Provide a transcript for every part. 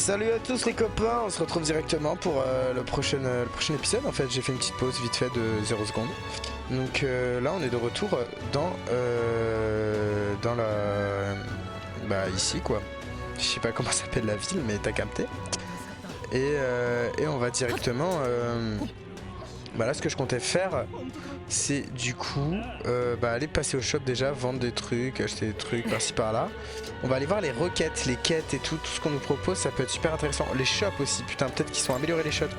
Salut à tous les copains, on se retrouve directement pour le prochain épisode. En fait, j'ai fait une petite pause vite fait de 0 secondes. Donc là, on est de retour dans la... Bah ici quoi. Je sais pas comment s'appelle la ville, mais t'as capté. Et on va directement... Bah là, ce que je comptais faire, c'est du coup aller passer au shop déjà, vendre des trucs, acheter des trucs par-ci par-là. On va aller voir les requêtes, les quêtes et tout ce qu'on nous propose, ça peut être super intéressant. Les shops aussi, putain, peut-être qu'ils sont améliorés les shops,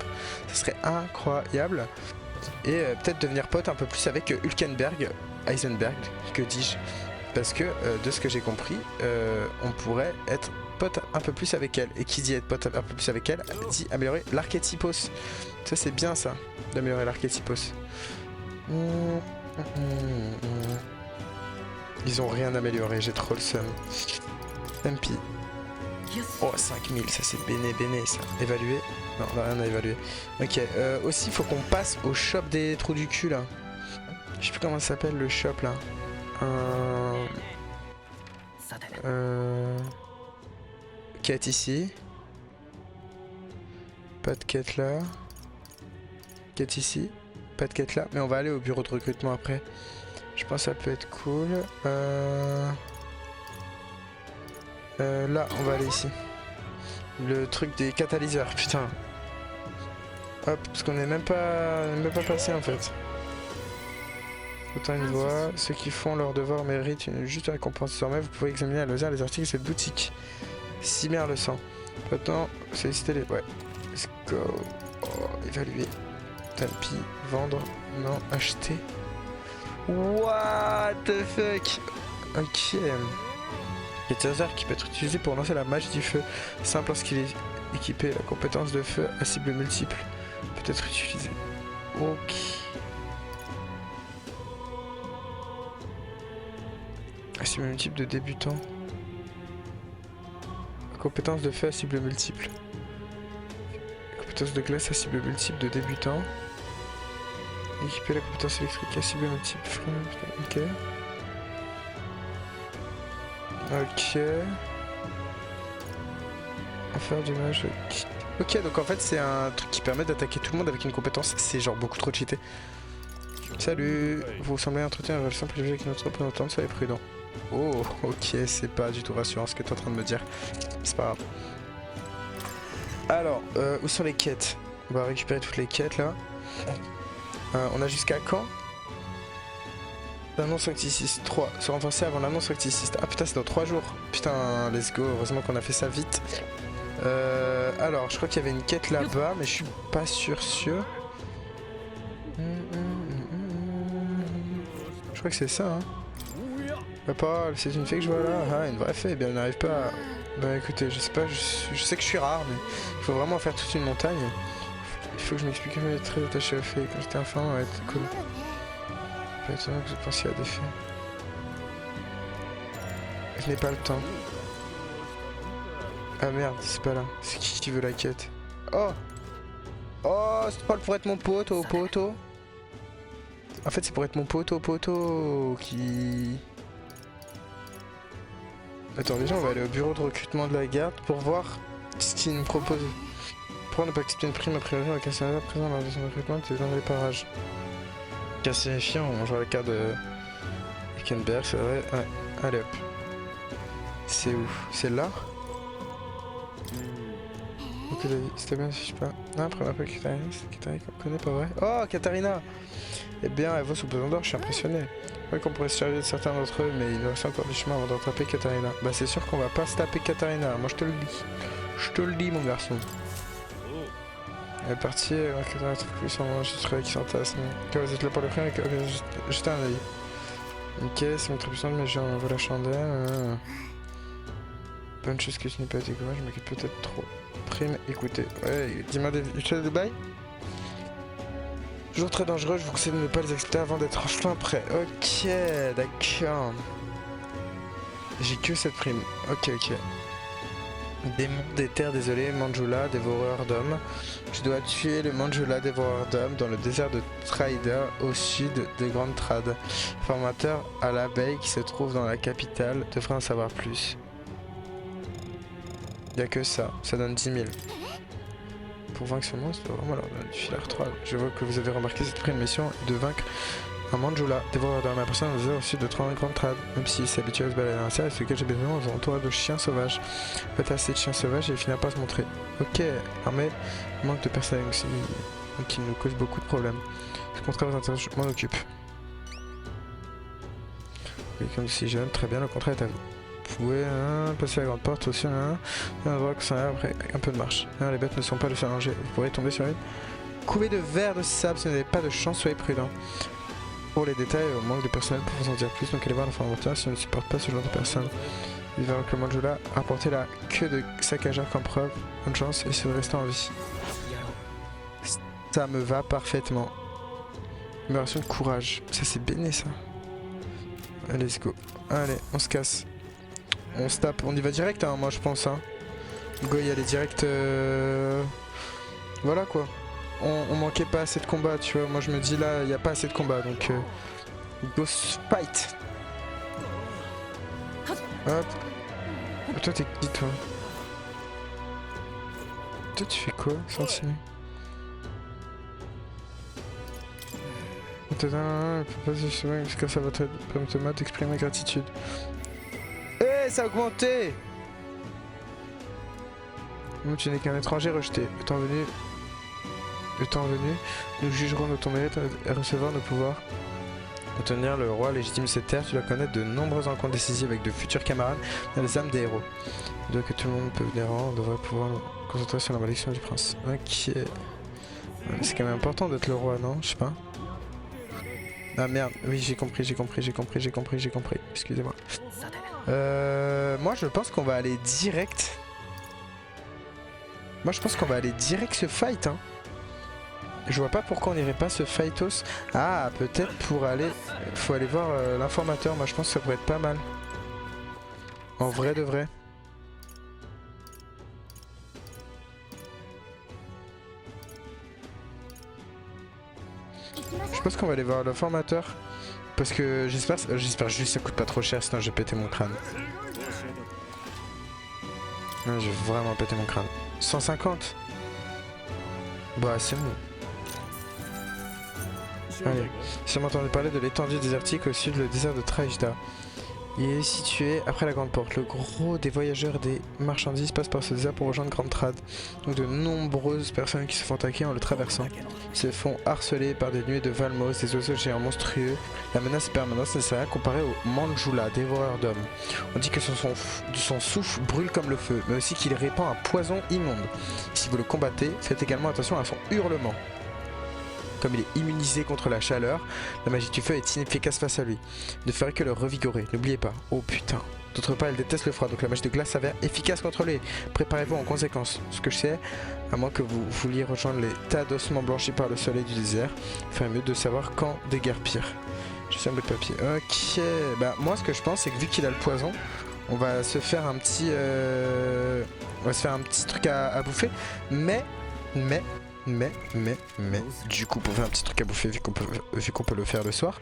ça serait incroyable. Et peut-être devenir pote un peu plus avec Hulkenberg, Heisenberg, que dis-je. Parce que de ce que j'ai compris, on pourrait être pote un peu plus avec elle. Et qui dit être pote un peu plus avec elle, dit améliorer l'archétypos. Ça c'est bien ça, d'améliorer l'archétypos. Ils ont rien amélioré, j'ai trop le seum. MP. Oh 5000, ça c'est béné ça. Évaluer. Non, on a rien à évaluer. Ok, aussi il faut qu'on passe au shop des trous du cul là. Je sais plus comment ça s'appelle le shop là. Quête ici. Pas de quête là. Quête ici. Pas de quête là. Mais on va aller au bureau de recrutement après. Je pense que ça peut être cool. Là, on va aller ici. Le truc des catalyseurs, putain. Hop, parce qu'on n'est même pas passé en fait. Autant une voix. Ceux qui font leur devoir méritent une juste récompense. Désormais, vous pouvez examiner à loisir les articles de cette boutique. Cimer le sang. Maintenant, solliciter les... Ouais. Let's go. Oh, évaluer. Tapis. Vendre. Non. Acheter. What the fuck. Ok. Catalyseur qui peut être utilisé pour lancer la magie du feu. Simple lorsqu'il est équipé. La compétence de feu à cible multiple peut être utilisée. Ok. À cible multiple de débutant. La compétence de feu à cible multiple. La compétence de glace à cible multiple de débutant. Équiper la compétence électrique à cible multiple. Ok. Ok. Faire du mage. Ok, donc en fait c'est un truc qui permet d'attaquer tout le monde avec une compétence. C'est genre beaucoup trop cheaté. Salut. Vous semblez entretenir une relation privilégiée avec notre représentant, soyez prudent. Oh, ok, c'est pas du tout rassurant ce que tu es en train de me dire. C'est pas grave. Alors, où sont les quêtes? On va récupérer toutes les quêtes là. On a jusqu'à quand? L'annonce Recticiste 3, se renforcer avant l'annonce Recticiste. Ah putain, c'est dans 3 jours. Putain, let's go, heureusement qu'on a fait ça vite. Alors, je crois qu'il y avait une quête là-bas, mais je suis pas sûr. Je crois que c'est ça, hein. Papa, c'est une fée que je vois là. Ah, une vraie fée, eh bien elle n'arrive pas à... Bah écoutez, je sais pas, je sais que je suis rare, mais il faut vraiment faire toute une montagne. Il faut que je m'explique comment être très attaché aux fées. Quand j'étais enfant, ouais, c'est cool. Pas étonnant que je pense à des fées. Je n'ai pas le temps. Ah merde, c'est pas là. C'est qui veut la quête? Oh! Oh, c'est pas pour être mon poteau. En fait, c'est pour être mon poteau qui... Attends, déjà, on va aller au bureau de recrutement de la garde pour voir ce qu'ils nous proposent. Pourquoi ne pas accepter une prime a priori avec un sénateur présent lors de son recrutement qui est dans les parages? Cassifiant, on joue à la carte de Hulkenberg, c'est vrai. Ouais, allez hop. C'est où? C'est là? Ok, c'était bien, si je sais pas. Non, après, on m'appelle Katarina, c'est Katarina qu'on connaît, pas vrai? Oh, Katarina! Eh bien, elle vaut son pesant d'or, je suis impressionné. Ouais, qu'on pourrait se charger de certains d'entre eux, mais il nous reste encore du chemin avant de rattraper Katarina. Bah, c'est sûr qu'on va pas se taper Katarina, moi je te le dis. Je te le dis, mon garçon. Elle est partie, Katarina a trouvé son enregistré qui s'entasse. Quand vous êtes là pour le prix, jetez un œil. Ok, c'est mon très puissant, mais j'envoie la chandelle. Bonne chose que je n'ai pas été comment, je m'occupe peut-être trop. Prime, écoutez. Ouais, dis-moi des bails. Toujours très dangereux, je vous conseille de ne pas les accepter avant d'être enfin prêt. Ok, d'accord. J'ai que cette prime. Ok. Démon des terres désolées, Manjula, dévoreur d'hommes. Je dois tuer le Manjula, dévoreur d'hommes, dans le désert de Trader, au sud de Grande Trad. Formateur à l'abeille qui se trouve dans la capitale devrait en savoir plus. Il n'y a que ça, ça donne 10 000. Pour vaincre ce monstre, vraiment leur donner du fil à retordre. Je vois que vous avez remarqué cette première mission de vaincre un Manjula, dévoreur de ma personne, vous avez reçu de 30 grandes trades. Même s'il s'est habitué à se balader dans la salle, ce que j'ai besoin aux entours de chiens sauvages. Peut-être assez de chiens sauvages et il finira par se montrer. Ok, armée, manque de personnel qui nous cause beaucoup de problèmes. Ce contrat vous intéresse, je m'en occupe. Et comme si jeune, très bien, le contrat est à vous. Vous pouvez passer la grande porte aussi, un endroit que ça après un peu de marche. Les bêtes ne sont pas de seul danger, vous pourrez tomber sur une couvée de verre de sable si vous n'avez pas de chance, soyez prudent. Pour les détails, au manque de personnel pour vous en dire plus, donc allez voir l'informateur si on ne supporte pas ce genre de personnes. Il va que le Manjula apporter la queue de saccageur comme preuve. Bonne chance et se rester en vie. Ça me va parfaitement. Amélioration de courage. Ça c'est béné ça. Allez, let's go. Allez, on se casse. On se tape. On y va direct, hein, moi je pense. Hein. Go y aller direct. Voilà quoi. On manquait pas assez de combat, tu vois. Moi je me dis là, il n'y a pas assez de combat donc. Go fight. Hop. Toi t'es qui toi? Toi tu fais quoi? Sentiment. Jusqu'à ça va permettre d'exprimer gratitude. Eh, ça a augmenté! Tu n'es qu'un étranger rejeté. Le temps venu, nous jugerons de ton mérite et recevoir nos pouvoirs. Pour tenir le roi légitime cette terre, tu dois connaître de nombreuses rencontres décisives avec de futurs camarades dans les âmes des héros. De que tout le monde peut venir en, on devrait pouvoir nous concentrer sur la malédiction du prince. Ok. C'est quand même important d'être le roi, non? Je sais pas. Ah merde, oui j'ai compris. Excusez-moi. Moi je pense qu'on va aller direct. Moi je pense qu'on va aller direct se fight hein. Je vois pas pourquoi on irait pas se fightos. Ah peut-être pour aller. Faut aller voir l'informateur, moi je pense que ça pourrait être pas mal. En vrai de vrai. Je pense qu'on va aller voir l'informateur. Parce que j'espère juste que ça coûte pas trop cher, sinon je vais péter mon crâne. Non, je vais vraiment péter mon crâne. 150. Bah c'est bon. Allez, si vous m'entendez parler de l'étendue désertique au sud, le désert de Traijda. Il est situé après la grande porte. Le gros des voyageurs des marchandises passe par ce désert pour rejoindre Grande Trad. Donc de nombreuses personnes qui se font attaquer en le traversant. Ils se font harceler par des nuées de Valmos, des oiseaux géants monstrueux. La menace permanente nécessaire comparée au Manjula, dévoreur d'hommes. On dit que son souffle brûle comme le feu, mais aussi qu'il répand un poison immonde. Si vous le combattez, faites également attention à son hurlement. Comme il est immunisé contre la chaleur, la magie du feu est inefficace face à lui. Ne ferait que le revigorer, n'oubliez pas. Oh putain. D'autre part, il déteste le froid, donc la magie de glace s'avère efficace contre lui. Préparez-vous en conséquence. Ce que je sais, à moins que vous vouliez rejoindre les tas d'ossements blanchis par le soleil du désert, il ferait mieux de savoir quand déguerpir. Je suis un bout de papier. Ok. Bah moi ce que je pense c'est que vu qu'il a le poison, on va se faire un petit truc à bouffer. Mais du coup pour faire un petit truc à bouffer vu qu'on peut le faire le soir.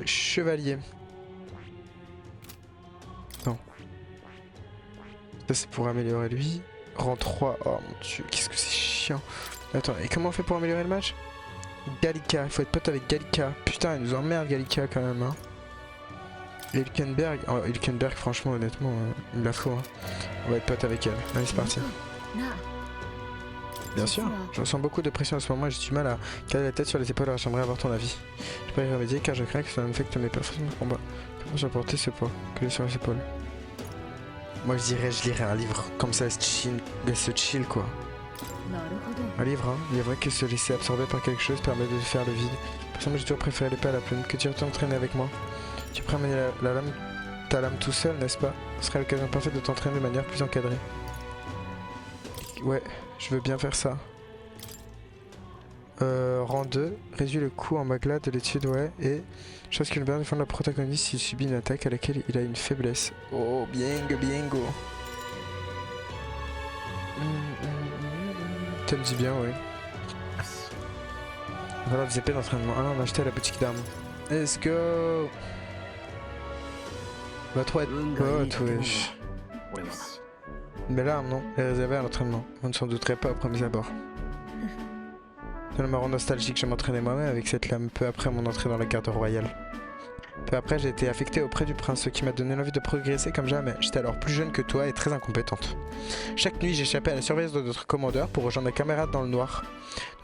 Chevalier. Non. Ça c'est pour améliorer lui. Rang 3. Oh mon dieu, qu'est-ce que c'est chiant. Attends, et comment on fait pour améliorer le match? Gallica, il faut être pote avec Gallica. Putain, il nous emmerde Gallica quand même hein. Et Hülkenberg, oh, Hülkenberg franchement honnêtement, il me la faut hein. On va être pote avec elle. Allez c'est parti. Bien sûr, je ressens beaucoup de pression en ce moment et j'ai du mal à caler la tête sur les épaules, alors j'aimerais avoir ton avis. Je peux y remédier car je crains que ça infecte mes performances de combat. Comment j'ai porté ce poids que sur les épaules? Moi je lirais un livre, comme ça se chill quoi. Un livre hein, il est vrai que se laisser absorber par quelque chose permet de faire le vide. Personnellement j'ai toujours préféré l'épée à la plume, que tu retournes traîner avec moi. Tu prends ta lame tout seul n'est-ce pas? Ce serait l'occasion parfaite de t'entraîner de manière plus encadrée. Ouais, je veux bien faire ça. Rang 2, réduit le coût en magla de l'étude, ouais, et chose qui lui permet de défendre le protagoniste s'il subit une attaque à laquelle il a une faiblesse. Oh, bingo. Tu me dis bien, ouais. Voilà, des épées d'entraînement. Ah non, on a acheté à la boutique d'armes. Let's go. On va trop être pote, wesh. Une belle arme, non? Elle est réservée à l'entraînement. On ne s'en douterait pas au premier abord. Tellement nostalgique, je m'entraînais moi-même avec cette lame peu après mon entrée dans la garde royale. Peu après, j'ai été affectée auprès du prince, ce qui m'a donné l'envie de progresser comme jamais. J'étais alors plus jeune que toi et très incompétente. Chaque nuit, j'échappais à la surveillance de notre commandeur pour rejoindre mes camarades dans le noir.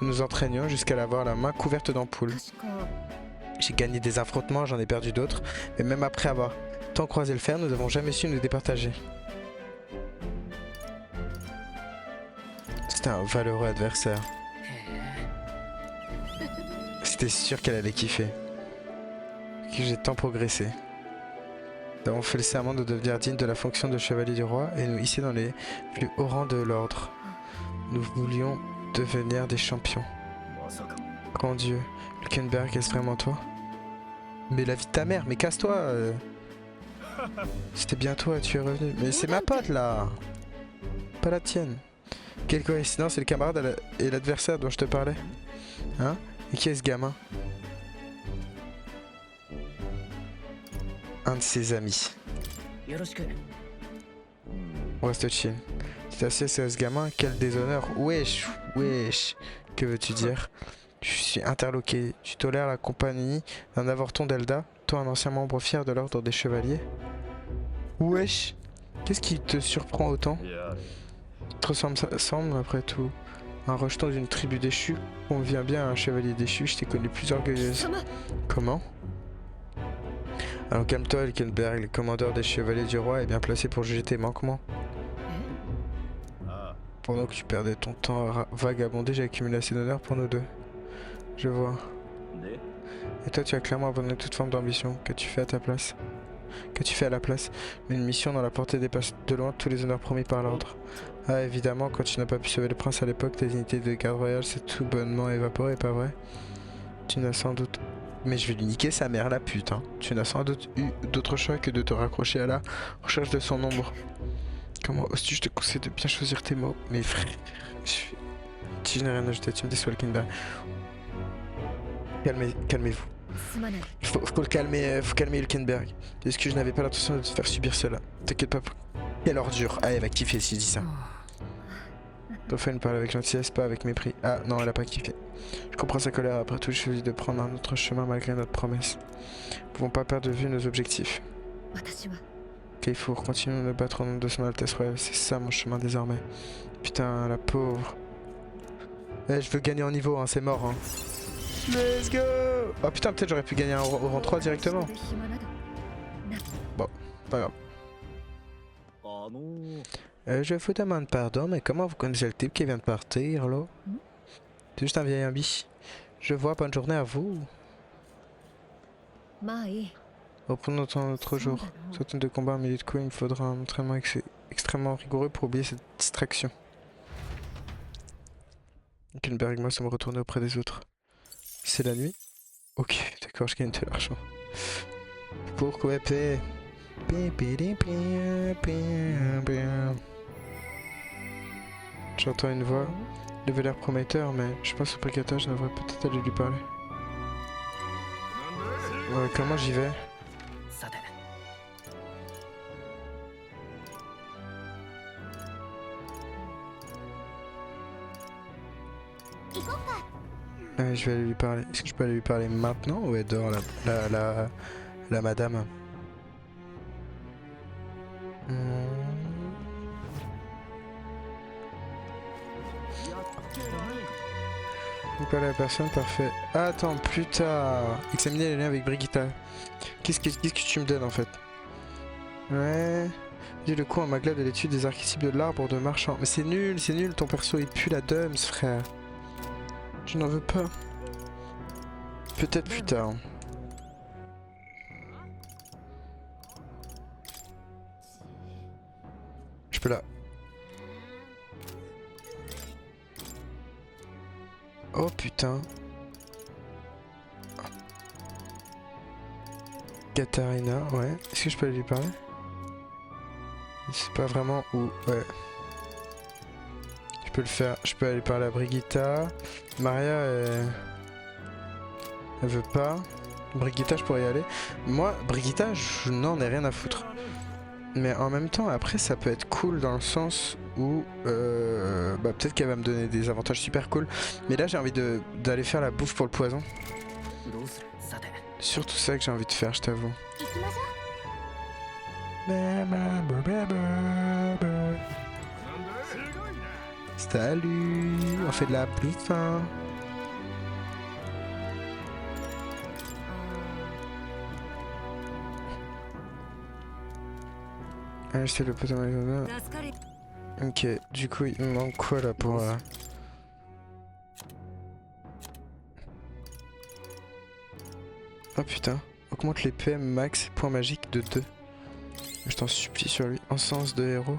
Nous nous entraînions jusqu'à avoir la main couverte d'ampoules. J'ai gagné des affrontements, j'en ai perdu d'autres, mais même après avoir tant croisé le fer, nous n'avons jamais su nous départager. C'était un valeureux adversaire. C'était sûr qu'elle allait kiffer. Que j'ai tant progressé. Nous avons fait le serment de devenir digne de la fonction de chevalier du roi et nous hisser dans les plus hauts rangs de l'ordre. Nous voulions devenir des champions. Grand Dieu, Luckenberg, est-ce vraiment toi? Mais la vie de ta mère, mais casse-toi. C'était bien toi, tu es revenu. Mais c'est ma pote là. Pas la tienne. Quelle coïncidence, c'est le camarade et l'adversaire dont je te parlais. Hein? Et qui est ce gamin? Un de ses amis. On reste chill. Tu t'assieds à ce gamin, quel déshonneur. Wesh, wesh. Que veux-tu dire? Je suis interloqué. Tu tolères la compagnie d'un avorton d'Elda, toi un ancien membre fier de l'ordre des chevaliers? Wesh. Qu'est-ce qui te surprend autant? Tu te ressemble après tout. Un rejeton d'une tribu déchue. On vient bien à un chevalier déchu, je t'ai connu plus orgueilleuse. Comment? Alors calme-toi, Luckenberg, le commandeur des chevaliers du roi est bien placé pour juger tes manquements. Pendant que tu perdais ton temps à vagabonder, j'ai accumulé assez d'honneur pour nous deux. Je vois. Et toi, tu as clairement abandonné toute forme d'ambition. Qu'as-tu fait à ta place? Qu'as-tu fait à la place? Une mission dont la portée dépasse de loin tous les honneurs promis par l'ordre. Ah, évidemment, quand tu n'as pas pu sauver le prince à l'époque, ta dignité de garde royale s'est tout bonnement évaporée, pas vrai? Tu n'as sans doute... Mais je vais lui niquer sa mère, la pute, hein. Tu n'as sans doute eu d'autres choix que de te raccrocher à la recherche de son ombre. Comment oses-tu? Je te conseille de bien choisir tes mots. Mais frère... Je n'ai rien ajouté, tu me déçois, Luckenberg. Calmez-vous. Faut le calmer, faut calmer Luckenberg. Est-ce que je n'avais pas l'intention de te faire subir cela? T'inquiète pas. Quelle ordure. Ah, elle va kiffer si je dis ça. Dauphin parle avec gentillesse, pas avec mépris. Ah non, elle a pas kiffé. Je comprends sa colère, après tout, je choisis de prendre un autre chemin malgré notre promesse. Nous ne pouvons pas perdre de vue nos objectifs. Keifour, continuons de nous battre au nom de son Altesse Royale, c'est ça mon chemin désormais. Putain, la pauvre. Eh, je veux gagner en niveau, hein, c'est mort. Hein. Let's go! Oh putain, peut-être j'aurais pu gagner au rang 3 directement. Bon, pas grave. Je vous demande pardon, mais comment vous connaissez le type qui vient de partir, là? C'est juste un vieil imbi. Je vois, bonne journée à vous. Reprenons un autre jour. Certaines de combat, un milieu de coups, il me faudra un entraînement extrêmement rigoureux pour oublier cette distraction. Luckenberg et moi sommes retournés auprès des autres. C'est la nuit? Ok, d'accord, je gagne de l'argent. Pourquoi paix? J'entends une voix. Il avait l'air prometteur, mais je pense au précateur, je devrais peut-être aller lui parler. Comment j'y vais? Je vais aller lui parler. Est-ce que je peux aller lui parler maintenant ou elle dort la madame? Vous parlez à la personne, parfait. Ah, attends, plus tard. Examiner les liens avec Brigitta. Qu'est-ce que tu me donnes en fait? Ouais. Dis le coup en magla de l'étude des archétypes de l'arbre de marchand. Mais c'est nul, ton perso il pue la dums, frère. Je n'en veux pas. Peut-être plus tard. Je peux la... Oh putain. Katarina, ouais. Est-ce que je peux aller lui parler? C'est pas vraiment où... Ouais. Je peux le faire. Je peux aller parler à Brigitta. Maria, elle veut pas. Brigitta, je pourrais y aller. Moi, Brigitta, je n'en ai rien à foutre. Mais en même temps, après, ça peut être cool dans le sens où bah, peut-être qu'elle va me donner des avantages super cool. Mais là, j'ai envie d'aller faire la bouffe pour le poison. Surtout ça que j'ai envie de faire, je t'avoue. Salut, on fait de la bouffe, hein. Acheter le poison Arizona. Ok, du coup, il me manque quoi là pour... Oh putain, augmente les PM max, point magique de 2. Je t'en supplie sur lui, encens de héros.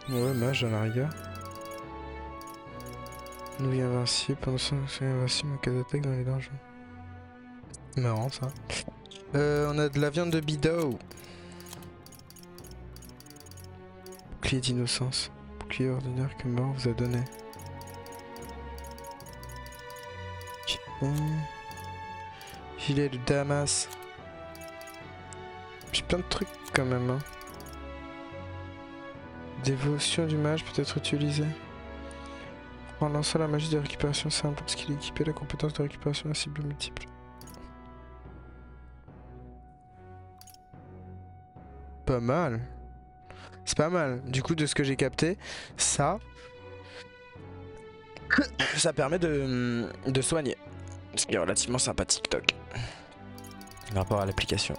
Ouais, mage à la rigueur. Nouille invincible, pendant ce temps, c'est invincible en cas d'attaque dans les donjons. Marrant ça. On a de la viande de bidou. Bouclier d'innocence. Bouclier ordinaire que mort vous a donné. Okay. Gilet de Damas. J'ai plein de trucs quand même. Hein. Dévotion du mage peut être utilisée. En lançant la magie de récupération simple parce qu'il est équipé de la compétence de récupération à cible multiple. Pas mal. C'est pas mal. Du coup, de ce que j'ai capté, ça permet de soigner. Ce qui est relativement sympathique, TikTok. Par rapport à l'application.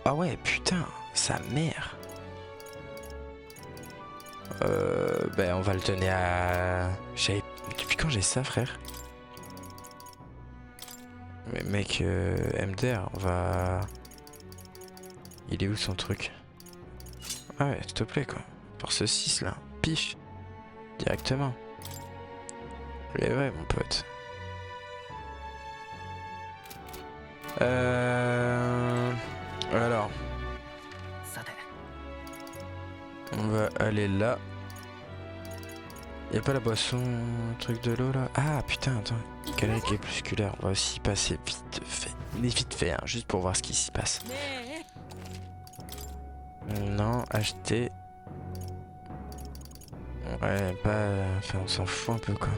Ah ouais, putain, sa mère. Ben on va le donner à... Depuis quand j'ai ça, frère? Mais mec, MDR, on va... Il est où son truc? Ah ouais, s'il te plaît quoi. Force 6 là, pif. Directement. Il est vrai mon pote. Alors. On va aller là. Y'a pas la boisson, truc de l'eau là? Ah putain, attends. Galerie crépusculaire. On va aussi passer vite fait. Mais vite fait, hein, juste pour voir ce qui s'y passe. Non, acheter. Ouais, pas... Enfin, on s'en fout un peu quoi.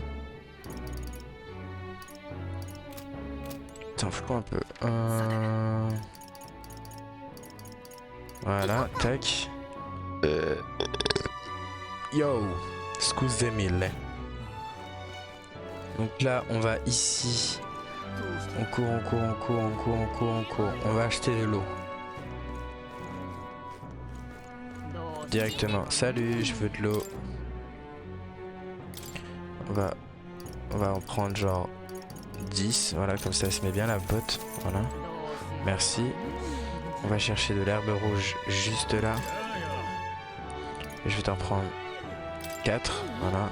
T'en fous un peu. Voilà, tac. Yo, excuse mille. Donc là, on va ici. On court. On va acheter de l'eau. Directement. Salut, je veux de l'eau. On va en prendre genre 10. Voilà, comme ça se met bien la botte. Voilà. Merci. On va chercher de l'herbe rouge juste là. Et je vais t'en prendre 4. Voilà.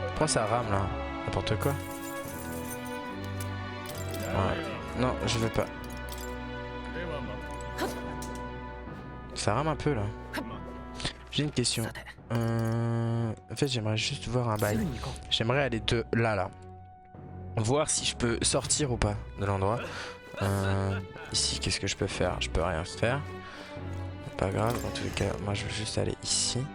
Pourquoi ça rame là? N'importe quoi. Voilà. Non, je veux pas. Ça rame un peu là. J'ai une question. En fait, j'aimerais juste voir un bail. J'aimerais aller de là. Voir si je peux sortir ou pas de l'endroit. Ici, qu'est-ce que je peux faire? Je peux rien faire. Pas grave, en tous les cas, moi je veux juste aller ici.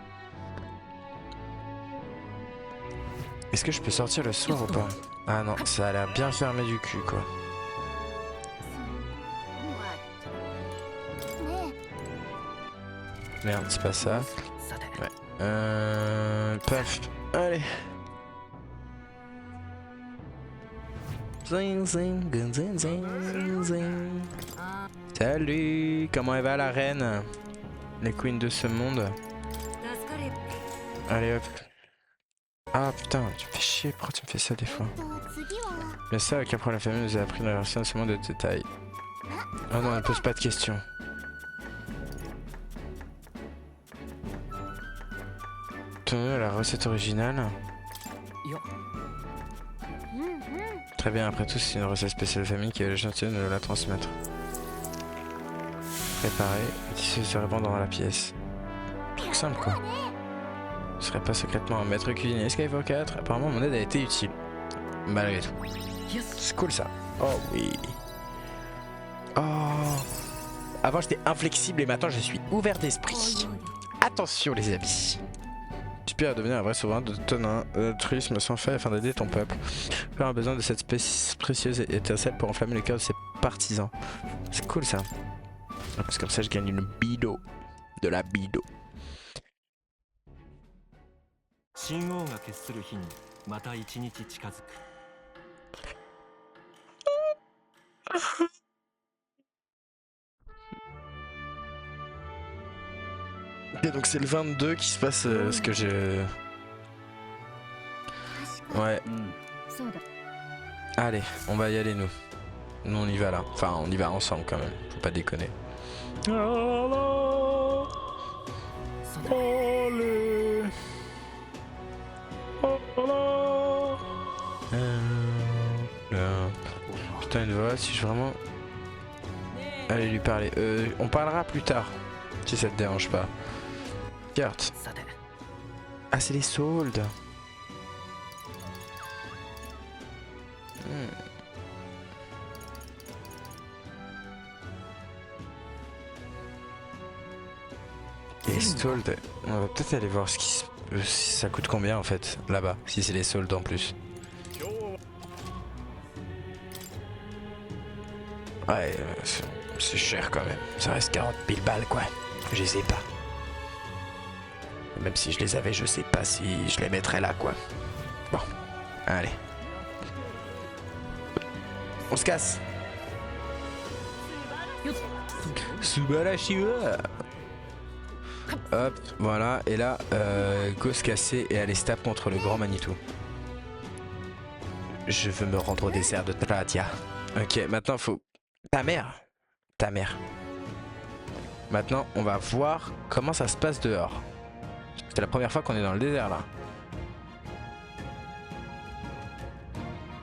Est-ce que je peux sortir le soir ou pas? Ah non, ça a l'air bien fermé du cul quoi. Merde, c'est pas ça. Ouais. Paf. Allez. Salut. Comment elle va la reine? Les queens de ce monde. Allez hop. Ah putain, tu me fais chier, pourquoi tu me fais ça des fois? Mais ça, qu'après la famille nous a appris la version de ce monde de détails. Oh non, elle pose pas de questions. Tournez la recette originale. Très bien, après tout, c'est une recette spéciale famille qui est le gentil de la transmettre. Préparer. Tissu se répand dans la pièce. Truc simple quoi. Ce serait pas secrètement un maître cuisinier Skyfall 4. Apparemment mon aide a été utile. Malgré tout. C'est cool ça. Oh oui. Oh. Avant j'étais inflexible et maintenant je suis ouvert d'esprit. Attention les amis. J'aspire à devenir un vrai souverain de ton altruisme sans fait afin d'aider ton peuple. Tu as besoin de cette précieuse étincelle pour enflammer le cœur de ses partisans. C'est cool ça. Parce que comme ça je gagne une bido. De la bido. Ok, donc c'est le 22 qui se passe ce que je... Ouais. Allez, on va y aller nous. Nous on y va là. Enfin on y va ensemble quand même. Faut pas déconner. Putain une voix, si je vraiment... Allez lui parler. On parlera plus tard. Si ça te dérange pas. Carte. Ah c'est les soldes. Les soldes. On va peut-être aller voir ce qui si ça coûte combien en fait là-bas. Si c'est les soldes en plus. Ouais, c'est cher quand même. Ça reste 40 000 balles quoi. Je les ai pas. Même si je les avais, je sais pas si je les mettrais là quoi. Bon, allez. On se casse. Subarashiwa. Hop, voilà. Et là, go se casser et aller se taper contre le grand Manitou. Je veux me rendre au désert de Tratia. Ok, maintenant faut... Ta mère. Ta mère. Maintenant, on va voir comment ça se passe dehors. C'est la première fois qu'on est dans le désert là.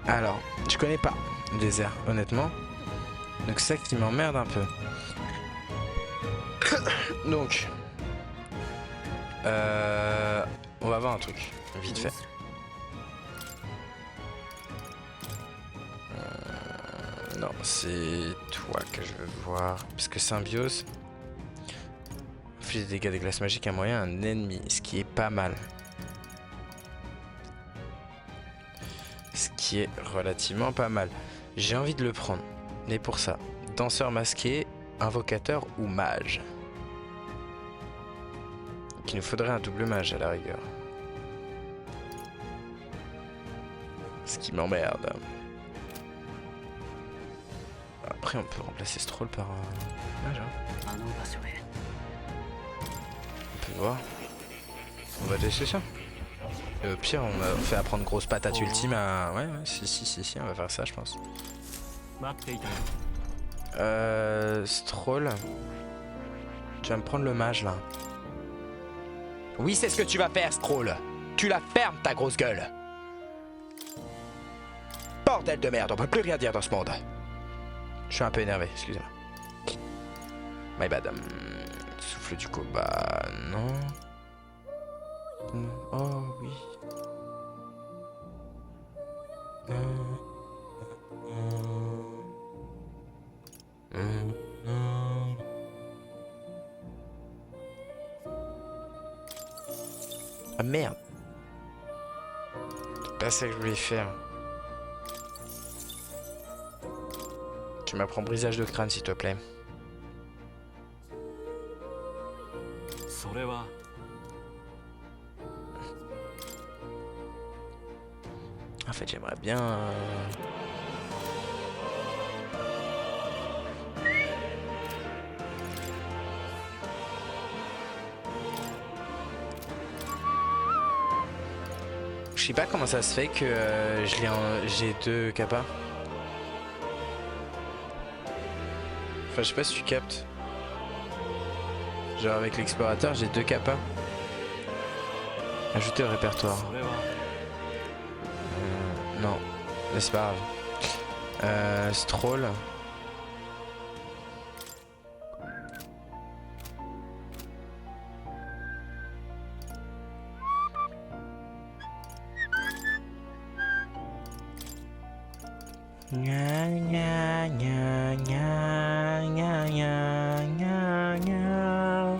Alors, je connais pas le désert, honnêtement. Donc c'est ça qui m'emmerde un peu. Donc, on va voir un truc, vite fait. Non, c'est toi que je veux voir. Parce que Symbiose... Inflige des dégâts de glace magique à moyen à un ennemi, ce qui est pas mal. Ce qui est relativement pas mal. J'ai envie de le prendre. Mais pour ça, danseur masqué, invocateur ou mage. Donc il nous faudrait un double mage à la rigueur. Ce qui m'emmerde. Après on peut remplacer ce troll par un mage. Hein. On peut voir. On va laisser ça. Au pire, on a fait apprendre grosse patate ultime à... Ouais, si, on va faire ça, je pense. Stroll. Tu vas me prendre le mage, là. Oui, c'est ce que tu vas faire, Stroll. Tu la fermes, ta grosse gueule. Bordel de merde, on peut plus rien dire dans ce monde. Je suis un peu énervé, excusez-moi. My bad. Souffle du combat, non. Oh oui. Ah merde. C'est pas ça que je voulais faire. Tu m'apprends brisage de crâne s'il te plaît. En fait j'aimerais bien... Je sais pas comment ça se fait que j'ai deux kappas. Enfin je sais pas si tu captes. Genre avec l'explorateur j'ai deux kappas. Ajouter au répertoire. Non, mais c'est pas grave. Stroll. Gna, gna, gna, gna, gna, gna, gna, gna.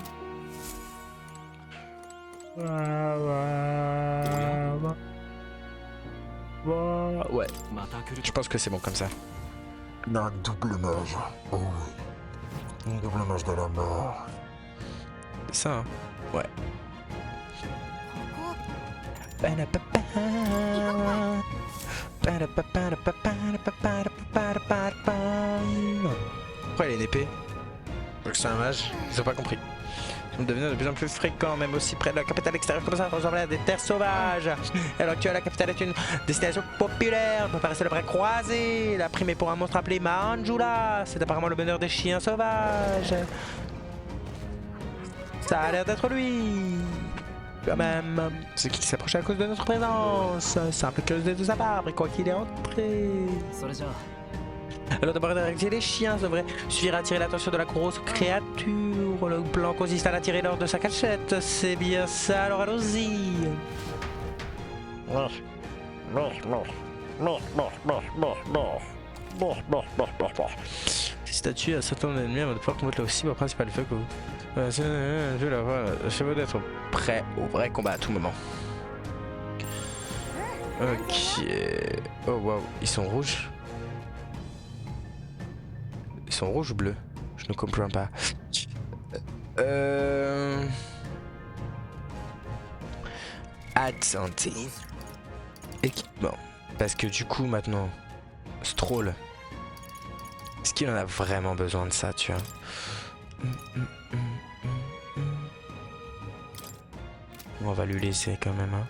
Ouais, je pense que c'est bon comme ça. Un double mage. Oh oui. Un double mage de la mort. C'est ça, hein? Ouais. Pourquoi il a une épée? Donc c'est un mage, ils ont pas compris. Ils sont devenus de plus en plus fréquents, même aussi près de la capitale extérieure, comme ça ressembler à des terres sauvages. Alors que la capitale est une destination populaire, préparer le bras croisé. La prime est pour un monstre appelé Manjula. C'est apparemment le meneur des chiens sauvages. Ça a l'air d'être lui. Quand même, c'est qui s'approche à cause de notre présence. Simple curiosité de sa part, et quoi qu'il est entré. Alors d'abord d'arrêter les chiens, ça devrait suffire à attirer l'attention de la grosse créature. Le plan consiste à l'attirer lors de sa cachette. C'est bien ça, alors allons-y. Ces statues à certains ennemis avant de pouvoir combattre le cible principal feu que vous. Je veux d'être prêt au vrai combat à tout moment. Ok. Oh waouh, ils sont rouges. Ils sont rouges ou bleus? Je ne comprends pas. Attendez. Équipement. Parce que du coup maintenant, Stroll. Est-ce qu'il en a vraiment besoin de ça, tu vois? On va lui laisser quand même. Hein.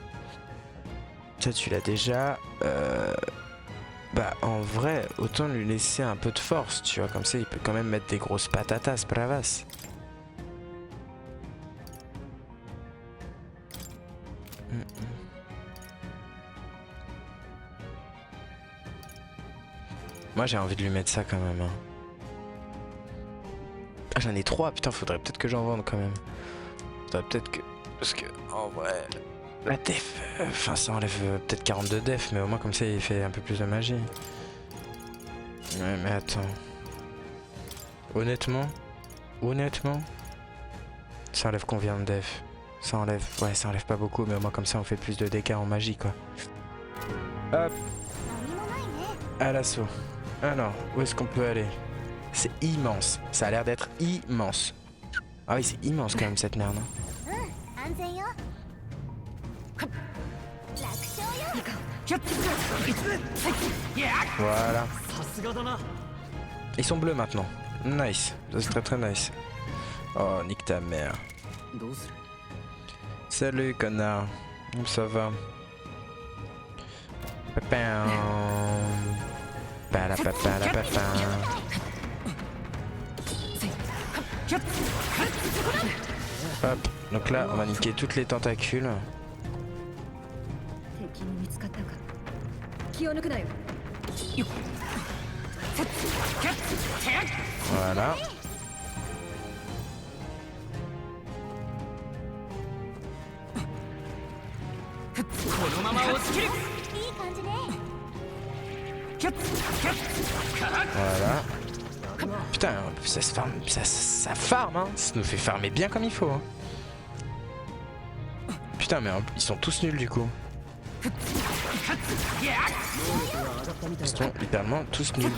Ça, tu l'as déjà. Bah, en vrai, autant lui laisser un peu de force, tu vois. Comme ça, il peut quand même mettre des grosses patatas, bravas. Moi, j'ai envie de lui mettre ça quand même. Hein. Ah, j'en ai 3, putain, faudrait peut-être que j'en vende quand même. Faudrait peut-être que... Parce que, en vrai... La def... Enfin, ça enlève peut-être 42 def, mais au moins comme ça, il fait un peu plus de magie. Ouais, mais attends... Honnêtement... Ça enlève combien de def? Ça enlève... Ouais, ça enlève pas beaucoup, mais au moins comme ça, on fait plus de dégâts en magie, quoi. Hop. À l'assaut. Alors, où est-ce qu'on peut aller? C'est immense. Ça a l'air d'être immense. Ah oui, c'est immense quand même cette merde. Voilà. Ils sont bleus maintenant. Nice. C'est très très nice. Oh, nique ta mère. Salut, connard. Ça va? Hop, donc là on va niquer toutes les tentacules. Voilà. Voilà. Putain, ça se farme, ça farme, hein. Ça nous fait farmer bien comme il faut. Hein. Putain, mais ils sont tous nuls du coup. Ils sont littéralement tous nuls.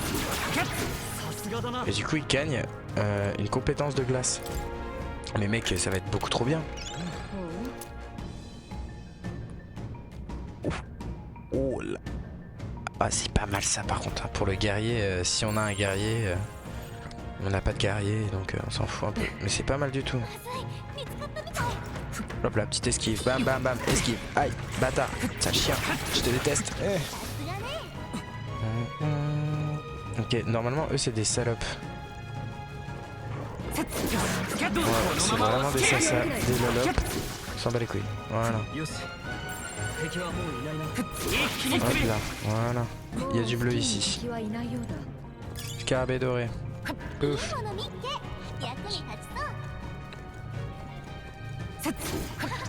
Et du coup, ils gagnent une compétence de glace. Mais mec, ça va être beaucoup trop bien. Oh là. Ah, c'est pas mal ça par contre. Pour le guerrier, si on a un guerrier, on n'a pas de guerrier, donc on s'en fout un peu. Mais c'est pas mal du tout. Hop là, petite esquive. Bam, bam, bam. Esquive. Aïe, bâtard. Sale chien. Je te déteste. Ok, normalement, eux, c'est des salopes. Ouais, c'est vraiment des sasa, des lolopes. On s'en bat les couilles. Voilà. Hop là, voilà. Il y a du bleu ici. Scarabée doré. Ouf.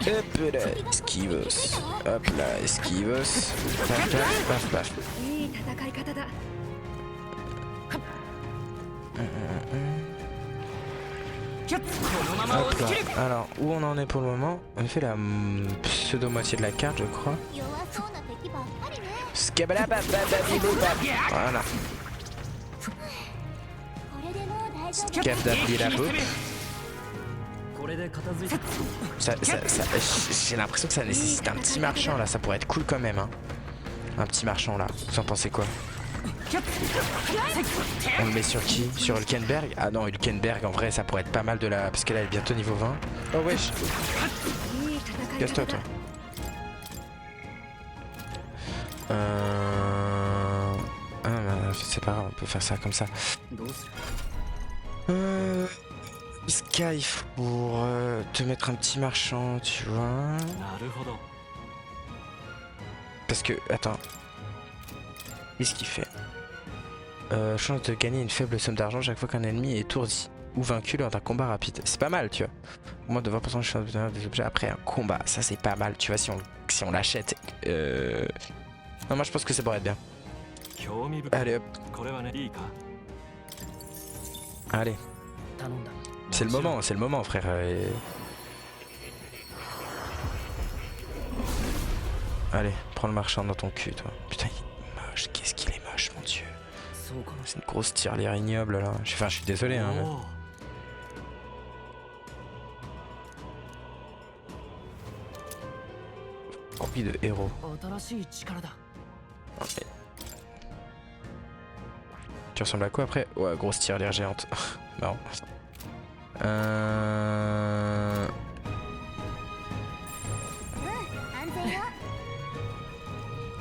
Hop là, esquivos. Hop là, esquivos. Paf, paf, paf, paf. Hop là. Alors, où on en est pour le moment? On a fait la pseudo-moitié de la carte, je crois. Voilà. J'ai l'impression que ça nécessite un petit marchand là, ça pourrait être cool quand même. Hein. Un petit marchand là, vous en pensez quoi? On le met sur qui? Sur Hülkenberg? Ah non, Hülkenberg en vrai ça pourrait être pas mal de la... Parce qu'elle est bientôt niveau 20. Oh wesh. Casse-toi toi. Ah bah, c'est pas grave, on peut faire ça comme ça. Sky pour te mettre un petit marchand, tu vois. Parce que, attends. Qu'est-ce qu'il fait? Chance de gagner une faible somme d'argent chaque fois qu'un ennemi est étourdi ou vaincu lors d'un combat rapide. C'est pas mal, tu vois. Au moins de 20% de chance d'obtenir des objets après un combat. Ça, c'est pas mal, tu vois, si on l'achète. Non, moi, je pense que ça pourrait être bien. Allez, hop. Allez. C'est le moment, frère. Allez, prends le marchand dans ton cul, toi. Putain, il est moche. Qu'est-ce qu'il est moche, mon dieu. C'est une grosse tirelire ignoble, là. Enfin, je suis désolé, hein. Mais... Copie de héros. Okay. Tu ressembles à quoi après? Ouais, grosse tirelire géante. Marrant.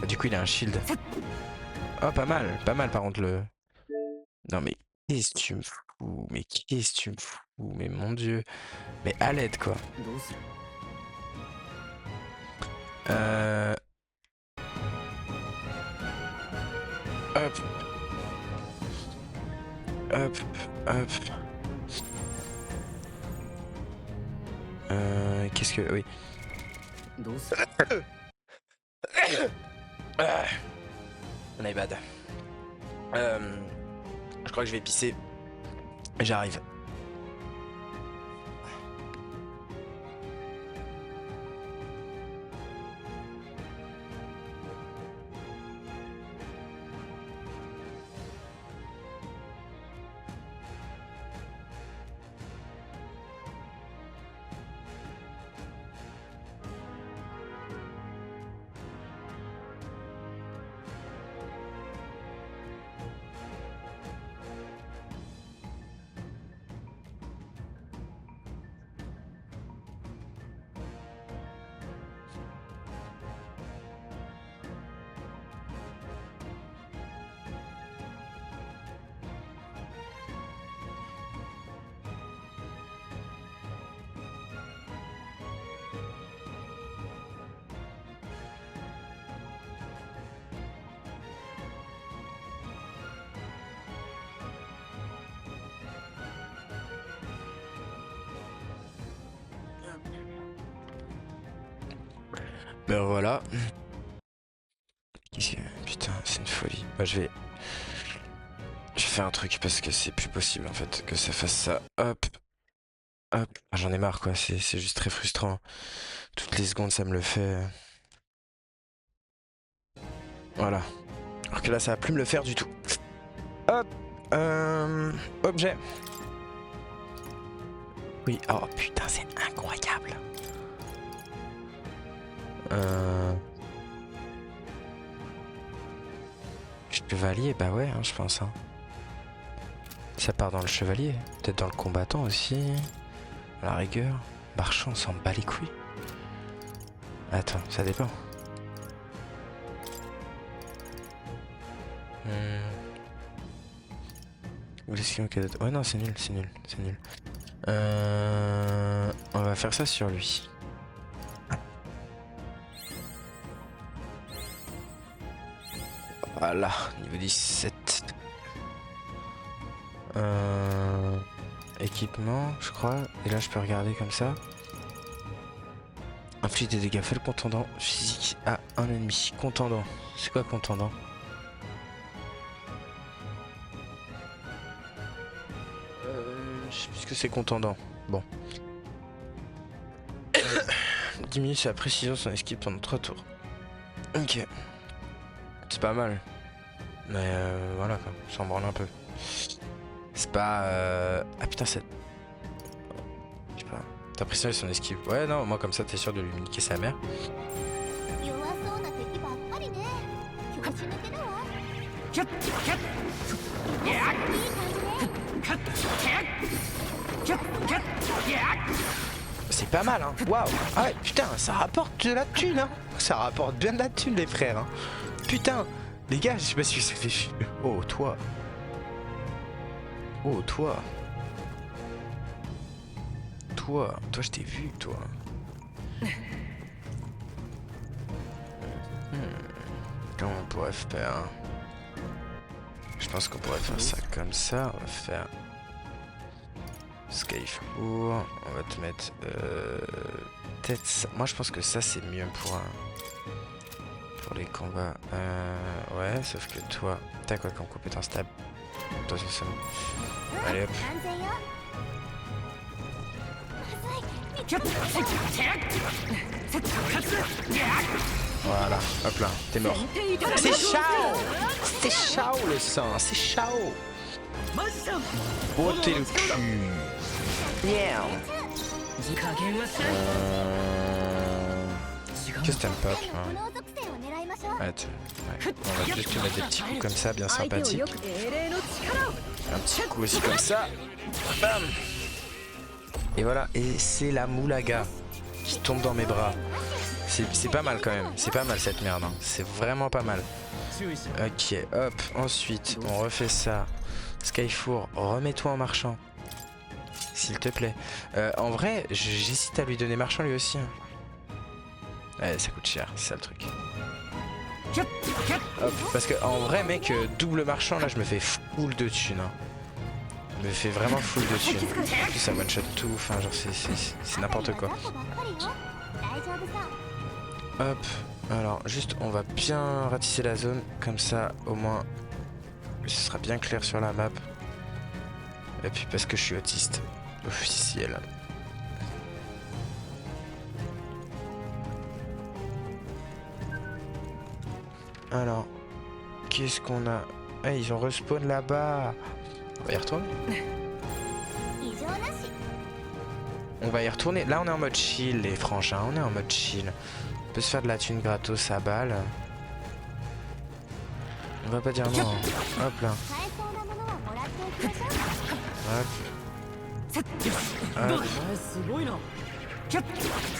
Du coup, il a un shield. Oh, pas mal par contre le... Non mais qu'est-ce que tu me fous? Mais qu'est-ce que tu me fous? Mais mon dieu. Mais à l'aide quoi. Hop. Hop. Hop. Qu'est-ce que... Oui. On est bad. Je crois que je vais pisser. J'arrive. Ben voilà. Putain, c'est une folie. Moi je vais faire un truc parce que c'est plus possible en fait que ça fasse ça. Hop. Hop. Ah, j'en ai marre quoi, c'est juste très frustrant. Toutes les secondes ça me le fait. Voilà. Alors que là ça va plus me le faire du tout. Hop. Objet. Oui, oh putain c'est incroyable. Chevalier, bah ouais, hein, je pense. Hein. Ça part dans le chevalier, peut-être dans le combattant aussi. À la rigueur. Marchand, on s'en bat les couilles. Attends, ça dépend. Ouais, non, c'est nul, c'est nul, c'est nul. On va faire ça sur lui. Voilà, niveau 17. Équipement, je crois. Et là, je peux regarder comme ça. Inflige des dégâts faibles contendant physique à un ennemi. Contendant. C'est quoi contendant? Est-ce que c'est contendant? Bon. 10 minutes c'est la précision son esquive pendant 3 tours. Ok. C'est pas mal. Mais voilà quoi, ça en branle un peu. C'est pas... Ah putain c'est... Je sais pas. T'as précisé son esquive. Ouais non, moi comme ça t'es sûr de lui niquer sa mère. C'est pas mal hein. Waouh. Ah ouais putain ça rapporte de la thune hein. Ça rapporte bien de la thune les frères hein. Putain. Les gars je sais pas si ça fait... Oh toi. Oh toi. Toi je t'ai vu toi. Comment on pourrait faire? Je pense qu'on pourrait faire ça comme ça. On va faire Skyfour. On va te mettre peut-être ça. Moi je pense que ça c'est mieux pour les combats. Ouais, sauf que toi, t'as quoi comme compétence stable? Attention ça. Allez hop. Voilà, hop là, t'es mort. C'est chaud. C'est chaud le sang, c'est chaud. Oh t'es le cul. Merde. Qu'est-ce que t'aimes pas toi? Ouais, on va juste te mettre des petits coups comme ça, bien sympathiques. Un petit coup aussi comme ça. Bam. Et voilà, et c'est la moulaga qui tombe dans mes bras. C'est pas mal quand même, c'est pas mal cette merde, hein. C'est vraiment pas mal. Ok, hop, ensuite on refait ça. Skyfour, remets-toi en marchand. S'il te plaît. En vrai, j'hésite à lui donner marchand lui aussi. Hein. Ouais, ça coûte cher, c'est ça le truc. Hop, parce que en vrai mec, double marchand là je me fais full de thunes. Hein. Je me fais vraiment full de thunes. En plus ça one shot tout, enfin genre c'est n'importe quoi. Hop, alors juste on va bien ratisser la zone, comme ça au moins ce sera bien clair sur la map. Et puis parce que je suis autiste, officiel. Alors, qu'est-ce qu'on a? Ah, ils ont respawn là-bas. On va y retourner. On va y retourner. Là, on est en mode chill, les frangins. On est en mode chill. On peut se faire de la thune gratos à balle. On va pas dire non. Hop là. Hop. Hop.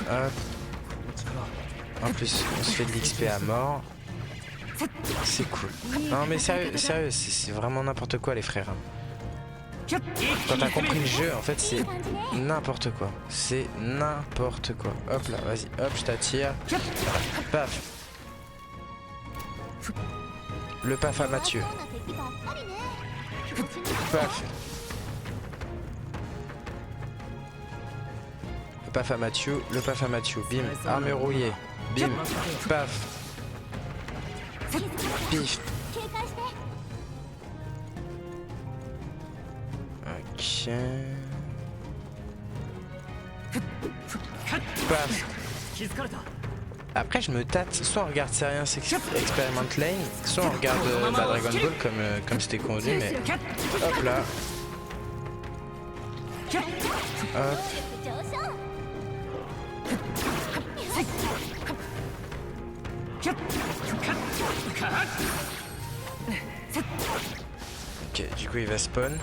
Hop. En plus, on se fait de l'XP à mort. C'est cool. Non mais sérieux, c'est vraiment n'importe quoi les frères. Quand t'as compris le jeu, en fait c'est n'importe quoi. C'est n'importe quoi. Hop là, vas-y, hop, je t'attire. Paf. Le paf à Mathieu. Paf. Le paf à Mathieu, le paf à Mathieu. Bim, arme rouillée. Bim, paf. Pif. Ok. Paf. Après je me tâte, soit on regarde Serious Experiment Lane, soit on regarde Dragon Ball comme c'était convenu, mais hop là. Hop. Ok, du coup il va spawn.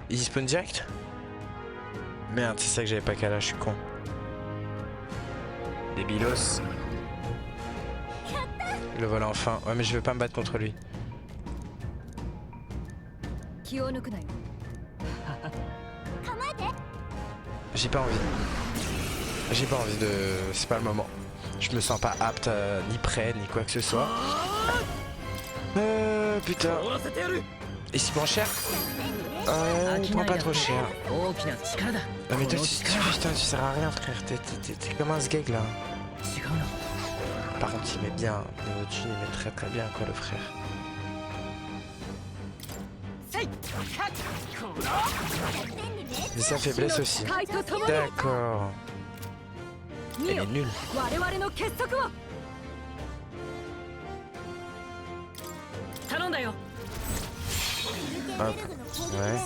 Il spawn direct? Merde, c'est ça que j'avais pas qu'à là, je suis con. Débilos. Le voilà enfin. Ouais mais je veux pas me battre contre lui. J'ai pas envie. J'ai pas envie de... C'est pas le moment. Je me sens pas apte, ni prêt, ni quoi que ce soit. Putain. Et si prend cher? Il prend pas trop cher. Non mais toi, putain, tu sers à rien frère. T'es comme un sgeg là. Par contre il met bien. Niveau thune, il met très très bien quoi le frère. Et sa faiblesse aussi. D'accord. Elle est nulle. Hop. Ouais.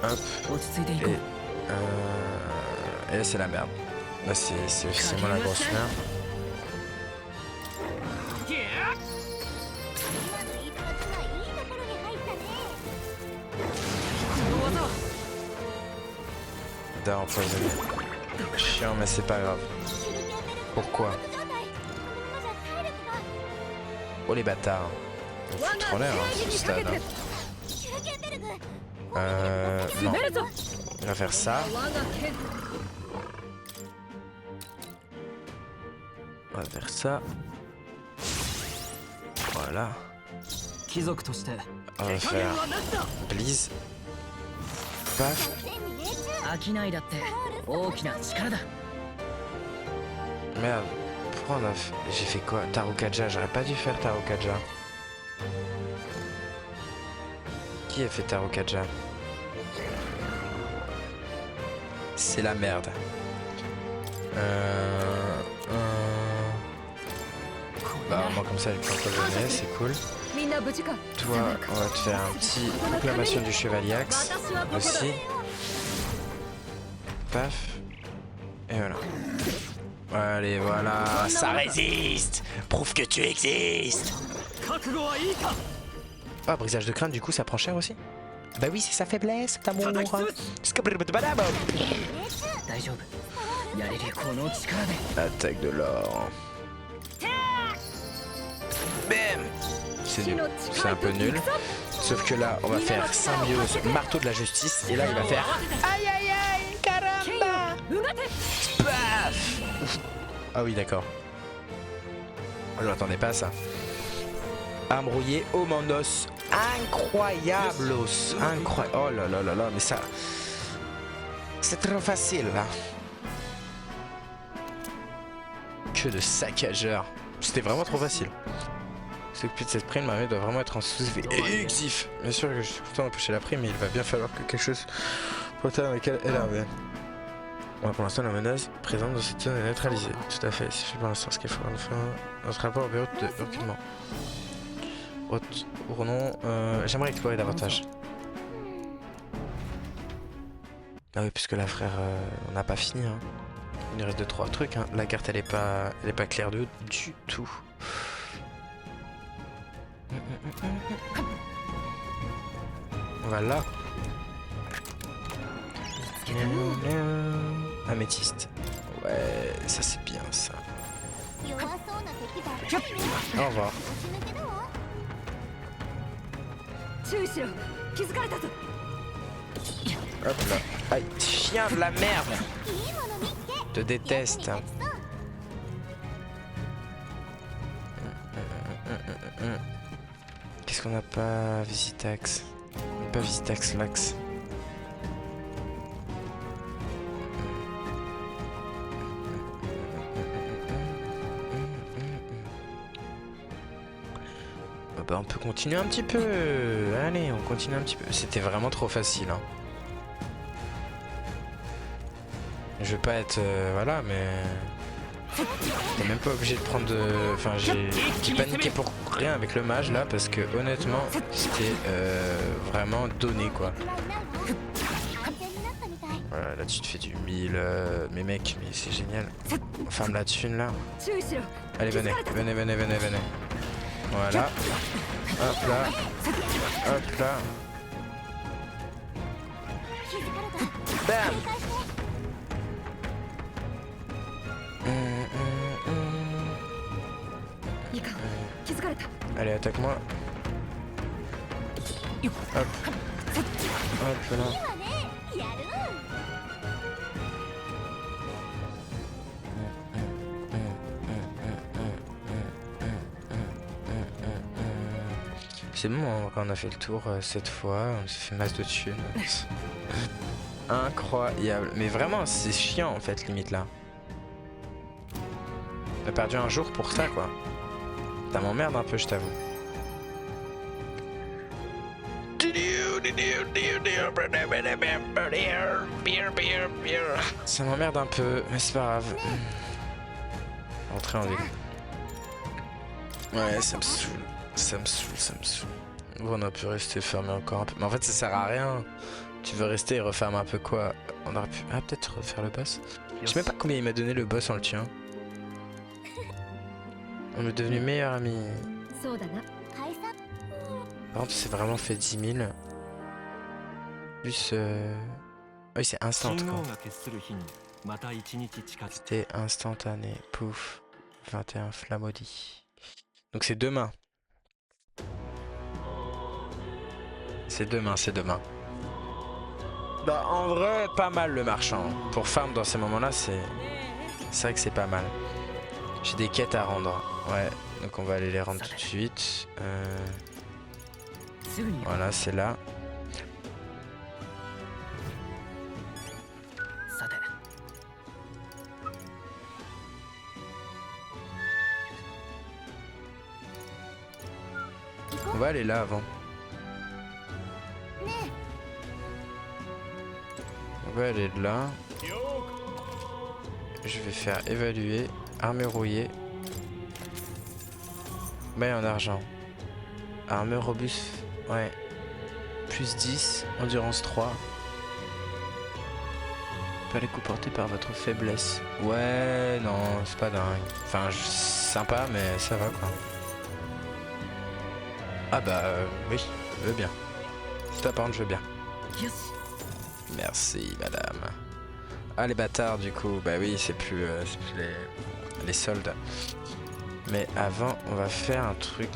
Hop. Et là c'est la merde. Là c'est officiellement la grosse merde. D'un empoisonné. Chiant mais c'est pas grave. Pourquoi? Oh les bâtards. On fout trop l'air hein, ce stade. Non. On va faire ça. On va faire ça. Voilà. On va faire Blizz. Paf. Merde. Pourquoi on a fait... J'ai fait quoi? Tarukaja. J'aurais pas dû faire Tarukaja. Qui a fait Tarukaja? C'est la merde. Bah moi comme ça elle peut empoisonner, c'est cool. Toi on va te faire un petit proclamation du chevalier axe aussi. Paf. Et voilà. Allez voilà, ça résiste. Prouve que tu existes. Ah brisage de crâne du coup ça prend cher aussi. Bah oui c'est sa faiblesse, ta mon attaque de l'or. Bam. C'est nul, c'est un peu nul. Sauf que là on va faire symbiose, marteau de la justice. Et là il va faire aïe aïe aïe, caramba. Paf. Ah oui d'accord. Je m'attendais pas à ça. Arme rouillée, Omandos. Incroyables. Incroyable. Oh là là là là, mais ça... C'est trop facile là. Que de saccageur. C'était vraiment trop facile. S'occuper de cette prime, ma mère doit vraiment être en sous-effet exif. Bien sûr que je suis content d'empêcher la prime, mais il va bien falloir que quelque chose pour le terrain dans lequel elle arrive. Ouais, pour l'instant, la menace présente dans cette zone est neutralisée. Tout à fait, c'est fait pour l'instant ce qu'il faut faire. Notre rapport au bureau de recrutement. Retournons. J'aimerais explorer davantage. Ah oui, puisque là, frère, on n'a pas fini. Hein. Il nous reste 2-3 trucs. Hein. La carte, elle est pas claire du tout. Voilà. Améthyste. Ouais, ça c'est bien ça. Au revoir. Hop là. Aïe, chien de la merde. Je te déteste. Qu'est-ce qu'on n'a pas? Visitax. On n'a pas Visitax Max. Bah on peut continuer un petit peu. Allez, on continue un petit peu. C'était vraiment trop facile. Hein. Je vais pas être... voilà, mais... T'es même pas obligé de prendre de... Enfin, j'ai paniqué pour rien avec le mage là, parce que honnêtement, c'était vraiment donné quoi. Voilà, là tu te fais du 1000, mais mec, mais c'est génial. On ferme la thune là. Allez, venez. Voilà. Hop là. Hop là. Bam. Allez, attaque-moi. Hop. Hop là. C'est bon, on a fait le tour cette fois, on s'est fait masse de thunes. Incroyable. Mais vraiment, c'est chiant en fait, limite là. On a perdu un jour pour ça quoi. Ça m'emmerde un peu, je t'avoue. Ça m'emmerde un peu, mais c'est pas grave. Rentrer en ville. Ouais, ça me saoule. Ça me saoule. Bon, on a pu rester fermé encore un peu. Mais en fait, ça sert à rien. Tu veux rester et refermer un peu quoi? On aurait pu... Ah, peut-être refaire le boss. Je sais même pas combien il m'a donné le boss en le tuant. On est devenu meilleurs amis. Par contre, c'est vraiment fait 10 000. Plus... Oui, c'est instant quoi. C'était instantané. Pouf. 21 Flammaudit. Donc c'est demain. C'est demain. Bah en vrai, pas mal le marchand. Pour farm dans ces moments-là, c'est vrai que c'est pas mal. J'ai des quêtes à rendre. Ouais, donc on va aller les rendre tout de suite. Voilà, c'est là. On va aller là avant. On va aller là. Je vais faire évaluer. Armure rouillée. Maille en argent. Armure robuste. Ouais. Plus 10. Endurance 3. Pas les coups portés par votre faiblesse. Ouais, non, c'est pas dingue. Enfin, sympa, mais ça va quoi. Ah bah oui, je veux bien. C'est par contre, je veux bien. Merci madame. Ah les bâtards du coup, bah oui c'est plus les soldes. Mais avant on va faire un truc,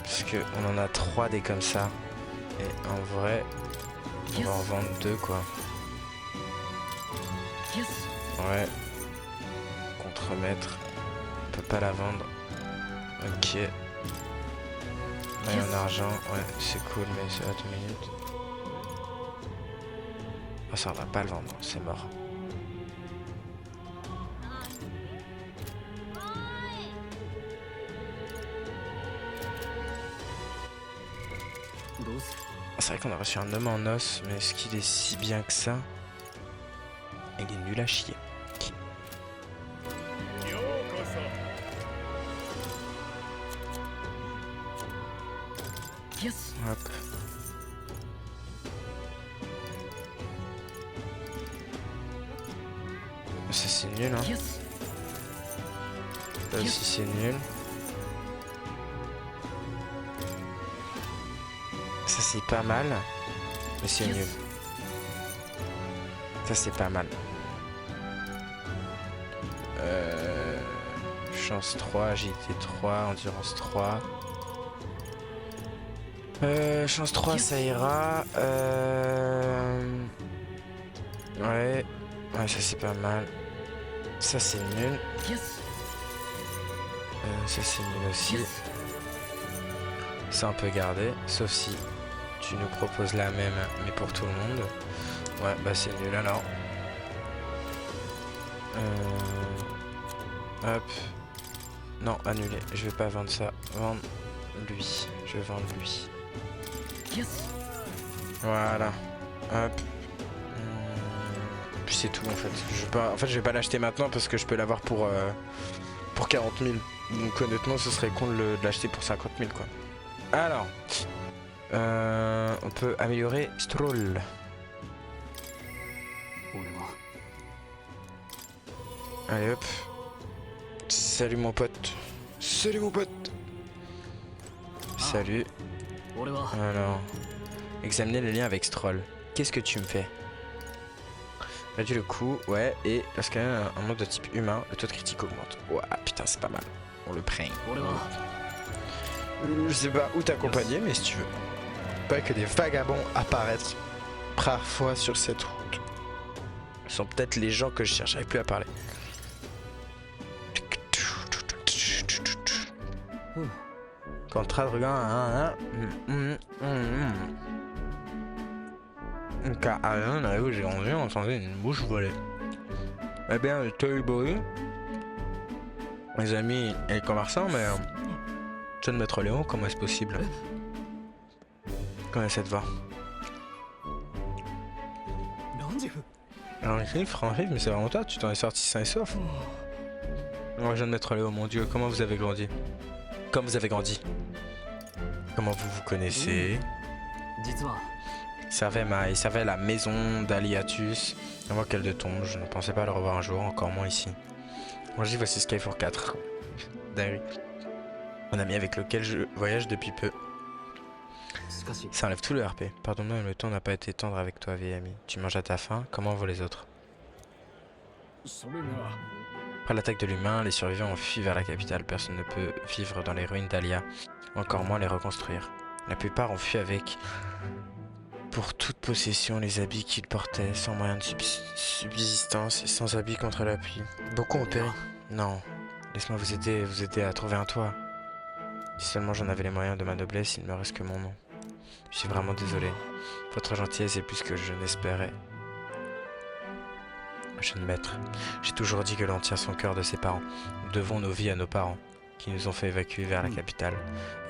parce que on en a 3 des comme ça. Et en vrai, on va en vendre 2 quoi. Ouais. Contremaître. On peut pas la vendre. Ok. Maille en argent, ouais c'est cool mais c'est à 2 minutes. Ah ça on va pas le vendre, c'est mort. C'est vrai qu'on a reçu un homme en os, mais est-ce qu'il est si bien que ça? Il est nul à chier. Hop. Ça c'est nul hein. Là aussi c'est nul. Ça c'est pas mal. Mais c'est nul. Ça c'est pas mal. Chance 3, agilité 3, endurance 3. Chance 3 ça ira. Ouais. Ouais ça c'est pas mal. Ça c'est nul. Ça c'est nul aussi. Ça on peut garder. Sauf si tu nous proposes la même mais pour tout le monde. Ouais bah c'est nul alors. Hop. Non annulé. Je vais pas vendre ça. Vendre lui. Je vais vendre lui. Voilà. Hop. Puis c'est tout en fait. Je vais pas l'acheter maintenant parce que je peux l'avoir pour 40 000. Donc honnêtement ce serait con de l'acheter pour 50 000 quoi. Alors. On peut améliorer Stroll. Allez hop. Salut mon pote. Salut mon pote. Salut. Alors. Examiner les liens avec Stroll. Qu'est-ce que tu me fais? Réduit le coût, ouais, et lorsqu'il y a un mode de type humain, le taux de critique augmente. Ouais, putain, c'est pas mal. On le prend. Je sais pas où t'accompagner, mais si tu veux. Pas que des vagabonds apparaissent parfois sur cette route. Ce sont peut-être les gens que je cherche, j'arrive plus à parler. Contrat de regard. Car à un arrive où j'ai rendu, on entendait une bouche voler. Eh bien, Toy Boy, les amis et les commerçants, mais Jeune Maître Léon, comment est-ce possible? Comment cette voix? Alors, Franrive, mais c'est vraiment toi, tu t'en es sorti sain et sauf. Alors, jeune Maître Léon, mon Dieu, comment vous avez grandi? Comment vous avez grandi? Comment vous vous connaissez? Il servait à la maison d'Aliatus avant qu'elle ne tombe. Je ne pensais pas le revoir un jour, encore moins ici. Moi, j'y voici Skyfor 4. Dari. Mon ami avec lequel je voyage depuis peu. Ça enlève tout le RP. Pardonne-moi, mais le temps n'a pas été tendre avec toi, vieil ami. Tu manges à ta faim, comment vont les autres? Après l'attaque de l'humain, les survivants ont fui vers la capitale. Personne ne peut vivre dans les ruines d'Alia, encore moins les reconstruire. La plupart ont fui avec, pour toute possession, les habits qu'ils portaient, sans moyen de subsistance et sans habits contre la pluie. Beaucoup ont péri. Non, laisse-moi vous aider à trouver un toit. Si seulement j'en avais les moyens de ma noblesse, il ne me reste que mon nom. Je suis vraiment désolé. Votre gentillesse est plus que je n'espérais. Jeune maître, j'ai toujours dit que l'on tient son cœur de ses parents. Nous devons nos vies à nos parents, qui nous ont fait évacuer vers la capitale.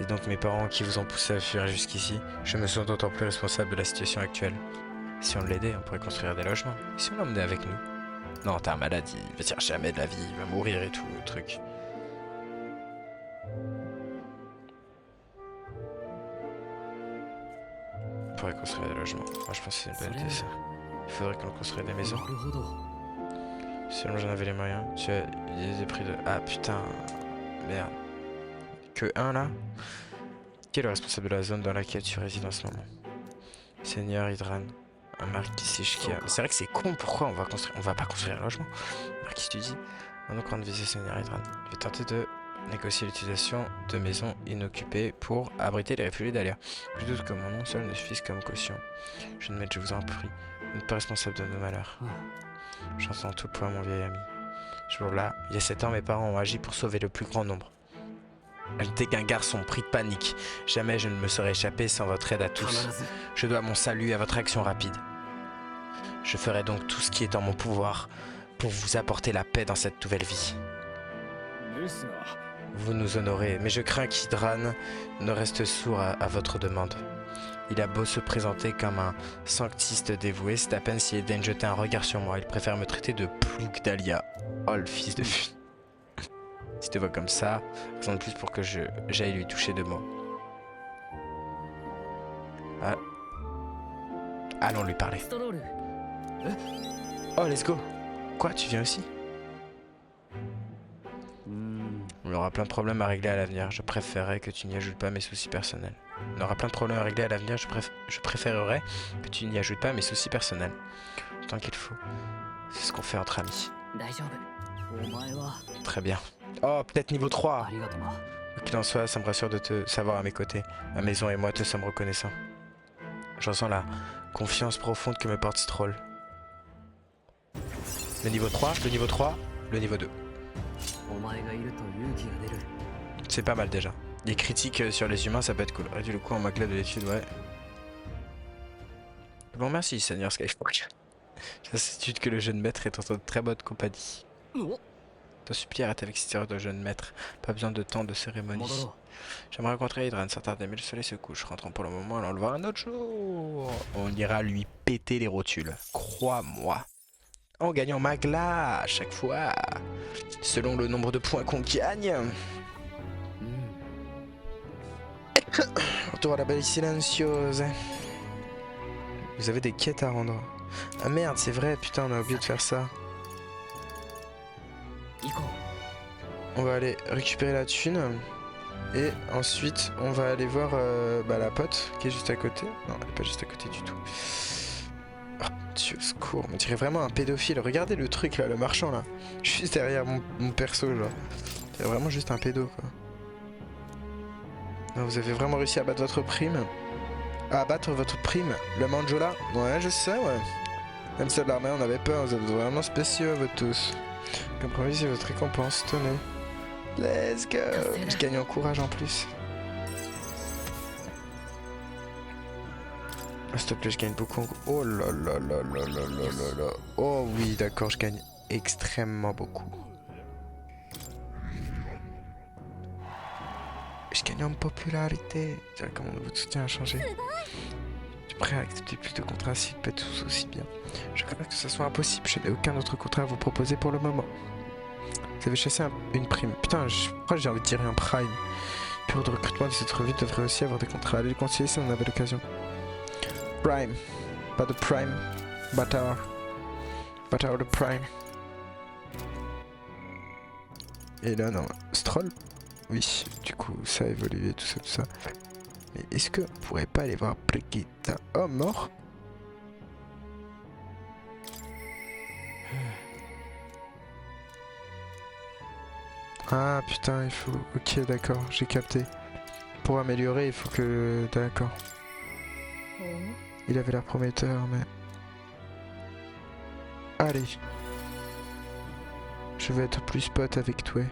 Et donc mes parents qui vous ont poussé à fuir jusqu'ici, je me sens d'autant plus responsable de la situation actuelle. Si on l'aidait, on pourrait construire des logements. Et si on l'emmenait avec nous? Non, t'es un malade, il va dire jamais de la vie, il va mourir et tout, le truc. On pourrait construire des logements. Moi je pense que c'est une bonne idée ça. Il faudrait qu'on construise des maisons. Selon j'en avais les moyens. Tu as des prix de... Ah putain. Merde. Que un là? Qui est le responsable de la zone dans laquelle tu résides en ce moment? Seigneur Hydran. Un marquis Sishkia. C'est vrai que c'est con, pourquoi on va pas construire un logement? Marquis tu dis. On donc rendre visite Seigneur Hydran. Je vais tenter de négocier l'utilisation de maisons inoccupées pour abriter les réfugiés d'Alia. Je doute que mon nom seul ne suffise comme caution. Jeune maître, je vous en prie. Vous n'êtes pas responsable de nos malheurs. J'entends tout point, mon vieil ami. Ce jour-là, il y a 7 ans, mes parents ont agi pour sauver le plus grand nombre. Elle n'était qu'un garçon pris de panique. Jamais je ne me serais échappé sans votre aide à tous. Je dois mon salut à votre action rapide. Je ferai donc tout ce qui est en mon pouvoir pour vous apporter la paix dans cette nouvelle vie. Vous nous honorez, mais je crains qu'Hydran ne reste sourd à votre demande. Il a beau se présenter comme un sanctiste dévoué, c'est à peine s'il daigne jeter un regard sur moi. Il préfère me traiter de plouc d'Alia. Oh, le fils de fille. Si tu te vois comme ça, raison de plus pour que j'aille lui toucher 2 mots. Ah. Allons lui parler. Oh, let's go. Quoi, tu viens aussi? On aura plein de problèmes à régler à l'avenir. Je préférerais que tu n'y ajoutes pas mes soucis personnels. On aura plein de problèmes à régler à l'avenir. Je préférerais que tu n'y ajoutes pas mes soucis personnels. Tant qu'il faut. C'est ce qu'on fait entre amis. Très bien. Oh, peut-être niveau 3. Quoi qu'il en soit, ça me rassure de te savoir à mes côtés. Ma maison et moi te sommes reconnaissants. Je ressens la confiance profonde que me porte ce troll. Le niveau 3, le niveau 3, le niveau 2. C'est pas mal déjà. Les critiques sur les humains, ça peut être cool. Réduit le coût en macla de l'étude, ouais. Bon, merci, Seigneur Skyfork. J'atteste que le jeune maître est en très bonne compagnie. T'en supplie, arrête avec cette erreur de jeune maître. Pas besoin de temps de cérémonie. J'aimerais rencontrer Hydran sans tarder, mais le soleil se couche. Rentrons pour le moment, allons le voir un autre jour. On ira lui péter les rotules. Crois-moi. En gagnant Magla à chaque fois. Selon le nombre de points qu'on gagne. Retour à la belle silencieuse. Vous avez des quêtes à rendre. Ah merde, c'est vrai, putain, on a oublié de faire ça. On va aller récupérer la thune. Et ensuite, on va aller voir la pote qui est juste à côté. Non, elle est pas juste à côté du tout. Oh, Dieu, secours. On dirait vraiment un pédophile. Regardez le truc là, le marchand là. Juste derrière mon perso, genre. C'est vraiment juste un pédo, quoi. Non, vous avez vraiment réussi à battre votre prime. À abattre votre prime. Le Manjola. Ouais, je sais, ouais. Même ceux de l'armée, on avait peur. Vous êtes vraiment spéciaux, vous tous. Comme promis, c'est votre récompense. Tenez. Let's go. Je gagne en courage en plus. Oh, s'il te plaît, je gagne beaucoup en... Oh là là là là là là là là. Oh oui, d'accord, je gagne extrêmement beaucoup. Je gagne en popularité. C'est comment votre soutien a changé. Je suis prêt à accepter plus de contrats s'ils paient tous aussi bien. Je crains que ce soit impossible. Je n'ai aucun autre contrat à vous proposer pour le moment. Vous avez chassé une prime. Putain, pourquoi j'ai envie de tirer un prime? Le bureau de recrutement de cette revue devrait aussi avoir des contrats. Allez le conseiller si on avait l'occasion. Prime. Pas de prime. Bâtard. Bâtard de prime. Et là, non. Stroll? Oui, du coup, ça a évolué, tout ça. Mais est-ce qu'on pourrait pas aller voir Brigitte? Oh, mort? Ah, putain, il faut... Ok, d'accord, j'ai capté. Pour améliorer, il faut que... D'accord. Il avait l'air prometteur, mais... Allez. Je vais être plus pote avec toi.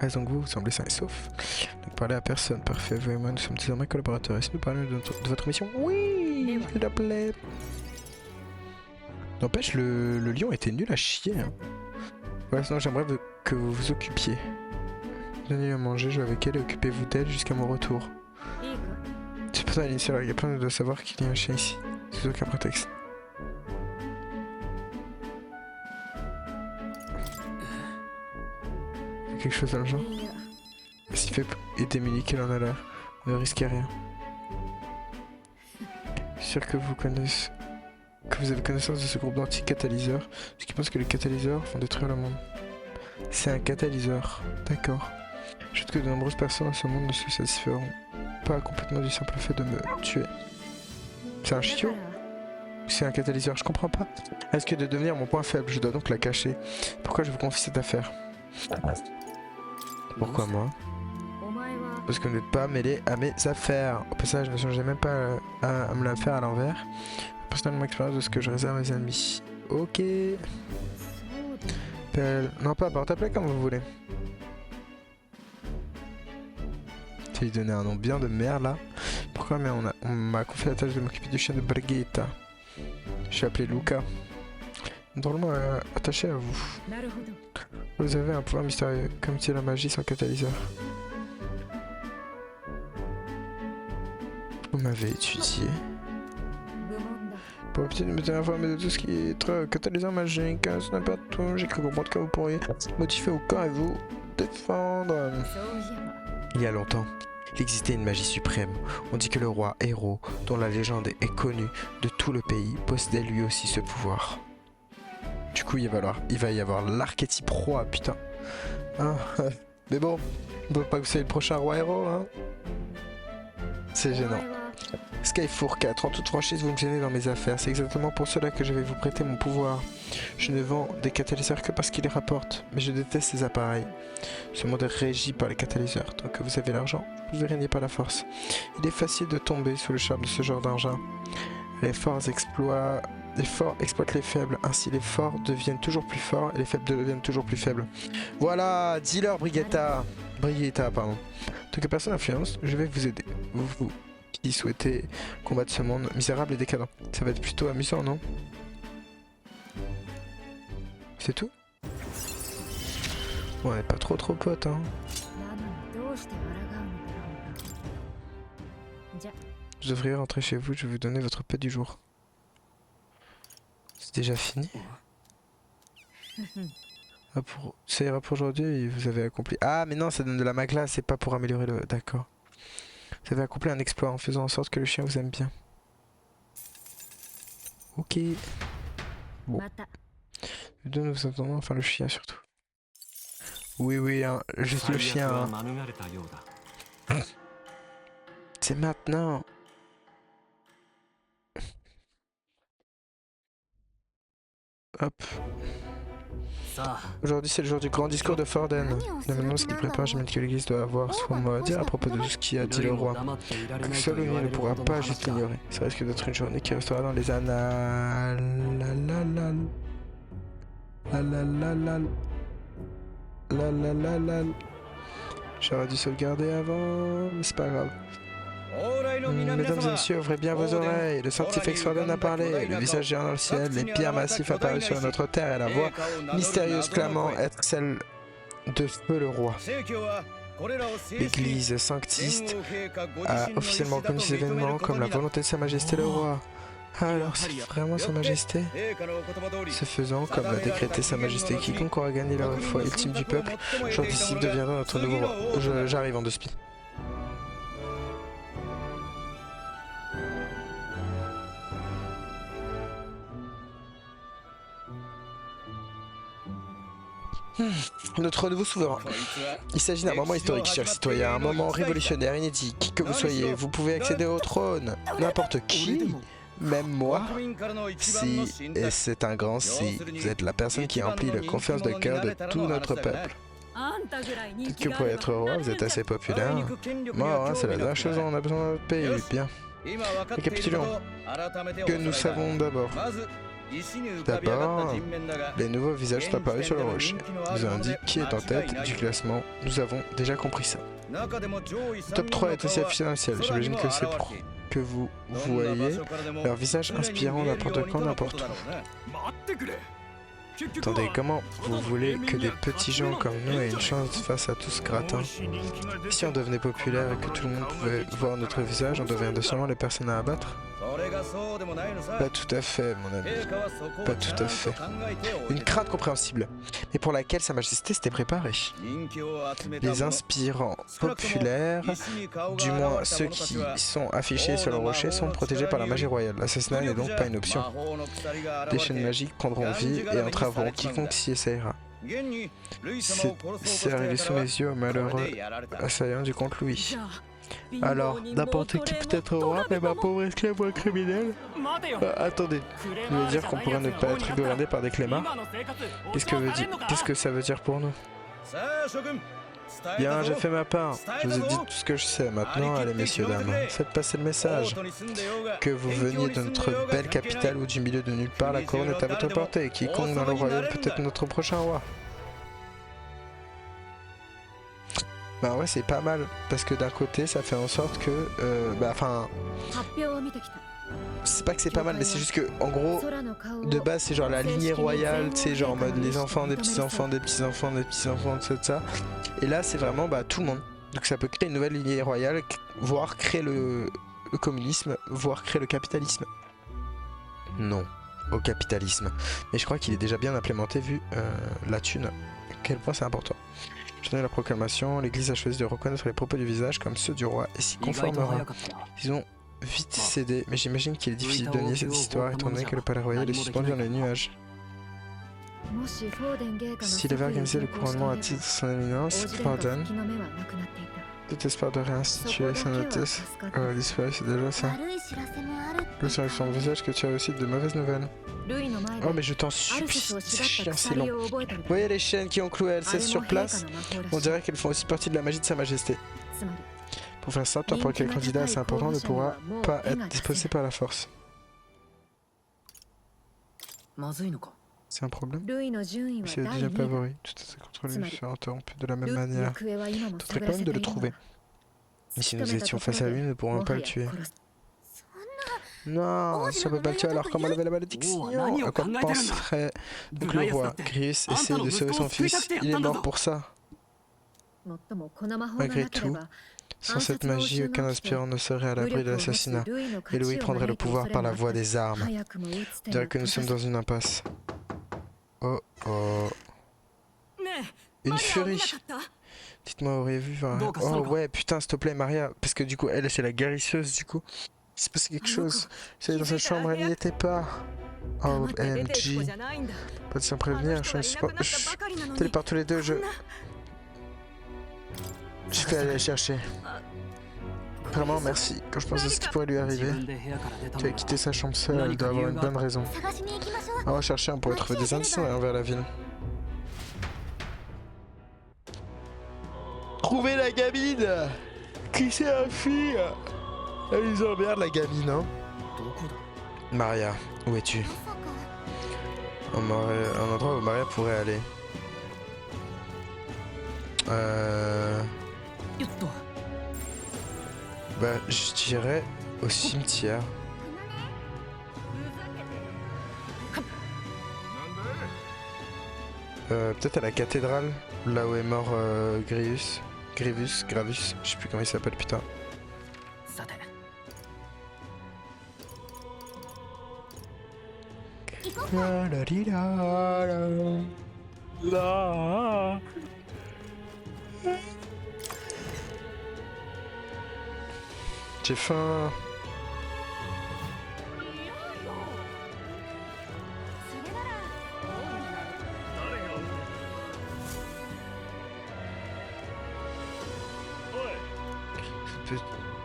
Ah, donc vous semblez sain et sauf. Ne parlez à personne. Parfait, vous et moi, nous sommes désormais collaborateurs. Est-ce que nous parlons de votre mission? Oui, s'il te plaît. N'empêche, le lion était nul à chier. Hein. Voilà, sinon j'aimerais que vous vous occupiez. Donnez-lui à manger, jouez avec elle et occupez-vous d'elle jusqu'à mon retour. C'est pour ça, il y a plein de savoir qu'il y a un chien ici. Sous aucun prétexte. Quelque chose dans le genre. S'il fait aider Millie qu'elle en a l'air, ne risquez rien. Je suis sûr que vous avez connaissance de ce groupe d'anti-catalyseurs, ce qui pense que les catalyseurs vont détruire le monde. C'est un catalyseur, d'accord. Je doute que de nombreuses personnes dans ce monde ne se satisferont pas complètement du simple fait de me tuer. C'est un chiot? C'est un catalyseur, je comprends pas. Est-ce que de devenir mon point faible, je dois donc la cacher? Pourquoi je vous confie cette affaire? Pourquoi moi? Parce que vous n'êtes pas mêlé à mes affaires. Au passage, ne songez même pas à me la faire à l'envers. Personnellement, expérience de ce que je réserve à mes ennemis. Ok. Non, pas porte-à-plaie comme vous voulez. Tu lui donner un nom bien de merde là. Pourquoi? Mais on m'a confié la tâche de m'occuper du chien de Brigitte. Je suis appelé Luca. Drôlement attaché à vous. Vous avez un pouvoir mystérieux, comme si la magie sans catalyseur. Vous m'avez étudié. Pour éviter de me tenir informé de tout ce qui est catalyseur magique, ce n'est pas tout. J'ai cru comprendre que vous pourriez modifier au corps et vous défendre. Il y a longtemps, il existait une magie suprême. On dit que le roi héros, dont la légende est connue de tout le pays, possédait lui aussi ce pouvoir. Du coup, il va y avoir l'archétype roi, putain. Ah, mais bon, on peut pas que c'est le prochain roi héros, hein. C'est gênant. Skyfour 4, en toute franchise, vous me gênez dans mes affaires. C'est exactement pour cela que je vais vous prêter mon pouvoir. Je ne vends des catalyseurs que parce qu'ils les rapportent, mais je déteste ces appareils. Ce monde est régi par les catalyseurs. Tant que vous avez l'argent, vous ne régnez pas la force. Il est facile de tomber sous le charme de ce genre d'engin. Les forts exploitent les faibles, ainsi les forts deviennent toujours plus forts et les faibles deviennent toujours plus faibles. Voilà, dis-leur Brigitte, pardon. Tant que personne n'influence, je vais vous aider. Vous qui souhaitez combattre ce monde misérable et décadent. Ça va être plutôt amusant, non? C'est tout? Bon, on n'est pas trop potes, hein. Vous devriez rentrer chez vous, je vais vous donner votre paix du jour. C'est déjà fini? Ça ira pour aujourd'hui, vous avez accompli... Ah mais non, ça donne de la magla, c'est pas pour améliorer le... D'accord. Vous avez accompli un exploit en faisant en sorte que le chien vous aime bien. Ok. Bon. Nous nous attendons, enfin le chien surtout. Oui, hein, juste le chien. Hein. C'est maintenant. Hop. Aujourd'hui c'est le jour du grand discours de Forden. Maintenant ce qu'il prépare, j'imagine que l'église doit avoir son mot à dire à propos de tout ce qui a dit le roi. Que seul ou ne pourra pas juste l'ignorer. Ça risque d'être une journée qui restera dans les annales. J'aurais dû sauvegarder avant, mais c'est pas grave. Mesdames et messieurs, ouvrez bien vos oreilles. Le scientifique Sworden a parlé. Le visage géant dans le ciel, les pierres massifs apparus sur notre terre et la voix mystérieuse clamant être celle de Feu le Roi. L'église sanctiste a officiellement reconnu ces événements comme la volonté de Sa Majesté le Roi. Alors, c'est vraiment Sa Majesté? Ce faisant, comme l'a décrété Sa Majesté, quiconque aura gagné la foi ultime du peuple, jour d'ici deviendra notre nouveau roi. J'arrive en 2 speed. Notre nouveau souverain. Il s'agit d'un moment historique, chers citoyens, un moment révolutionnaire, inédit. Qui que vous soyez, vous pouvez accéder au trône. N'importe qui, même moi. Si, et c'est un grand si, vous êtes la personne qui remplit la confiance de cœur de tout notre peuple. Peut-être que pour être roi, vous êtes assez populaire. Mort, hein, c'est la dernière chose dont on a besoin dans notre pays. Bien. Récapitulons. Que nous savons d'abord. D'abord, les nouveaux visages sont apparus sur le rocher. Nous indique qui est en tête du classement. Nous avons déjà compris ça. Le top 3 est aussi affiché dans le ciel. J'imagine que c'est pour que vous voyez leur visage inspirant n'importe quand, n'importe où. Attendez, comment vous voulez que des petits gens comme nous aient une chance face à tout ce gratin? Si on devenait populaire et que tout le monde pouvait voir notre visage, on deviendrait seulement les personnes à abattre? Pas tout à fait, mon ami. Pas tout à fait. Une crainte compréhensible, mais pour laquelle Sa Majesté s'était préparée. Les inspirants populaires, du moins ceux qui sont affichés sur le rocher, sont protégés par la magie royale. L'assassinat n'est donc pas une option. Des chaînes magiques prendront vie et entraveront quiconque s'y essayera. C'est arrivé sous mes yeux au malheureux assaillant du comte Louis. Alors, n'importe qui peut être roi, mais ma pauvre esclave ou un criminel? Attendez, vous voulez dire qu'on pourrait ne pas être gouverné par des clémards? Qu'est-ce que ça veut dire pour nous? Bien, j'ai fait ma part. Je vous ai dit tout ce que je sais. Maintenant, allez, messieurs, dames, faites passer le message. Que vous veniez de notre belle capitale ou du milieu de nulle part, la couronne est à votre portée. Quiconque dans le royaume peut être notre prochain roi. Bah ouais, c'est pas mal, parce que d'un côté, ça fait en sorte que, c'est pas que c'est pas mal, mais c'est juste que, en gros, de base, c'est genre la lignée royale, tu sais, genre en mode les enfants, des petits-enfants, des petits-enfants, des petits-enfants, tout ça. Et là, c'est vraiment, tout le monde. Donc ça peut créer une nouvelle lignée royale, voire créer le communisme, voire créer le capitalisme. Non, au capitalisme. Mais je crois qu'il est déjà bien implémenté, vu la thune, à quel point c'est important. Je donne la proclamation, l'église a choisi de reconnaître les propos du visage comme ceux du roi et s'y conformera. Ils ont vite cédé, mais j'imagine qu'il est difficile de nier cette histoire étant donné que le palais royal est suspendu dans les nuages. S'il avait organisé le couronnement à titre de son éminence, Forden, tout espoir de réinstituer sa notice disparu, c'est déjà ça. Que sur son visage que tu as aussi de mauvaises nouvelles. Oh mais je t'en supplie, c'est chiant, c'est long. Vous voyez les chaînes qui ont cloué Alceste sur place? On dirait qu'elles font aussi partie de la magie de Sa Majesté. Pour faire simple, n'importe quel candidat assez important ne pourra pas être disposé par la force. C'est un problème? C'est le deuxième favori. Tout à contre lui sera interrompu de la même manière. Tenterait quand même de le trouver. Mais si nous étions face à lui, nous ne pourrons pas le tuer. Non, si on peut pas le tuer, alors comment lever la malédiction? À quoi penserait donc le roi? Grius essaie de sauver son fils, il est mort pour ça. Malgré tout, sans cette magie, aucun aspirant ne serait à l'abri de l'assassinat, et Louis prendrait le pouvoir par la voie des armes. On dirait que nous sommes dans une impasse. Oh oh. Une furie. Dites-moi, auriez-vous vu? Oh ouais, putain, s'il te plaît, Maria. Parce que du coup, elle, c'est la guérisseuse, du coup. Il s'est passé quelque chose. J'allais dans sa chambre, elle n'y était pas. Oh, MG. Pas de s'en prévenir, je ne suis pas... T'es par tous les deux, je vais aller la chercher. Vraiment, merci. Quand je pense à ce qui pourrait lui arriver, tu as quitté sa chambre seule, elle doit avoir une bonne raison. On va chercher, on pourrait trouver des indices envers la ville. Trouver la gamine! Qui c'est la fille? Elle nous emmerde la gamine, hein? Maria, où es-tu? Un endroit où Maria pourrait aller. Bah, je dirais au cimetière. Peut-être à la cathédrale, là où est mort Grievous, Gravus, je sais plus comment il s'appelle, putain. La la di la la. La. J'ai faim.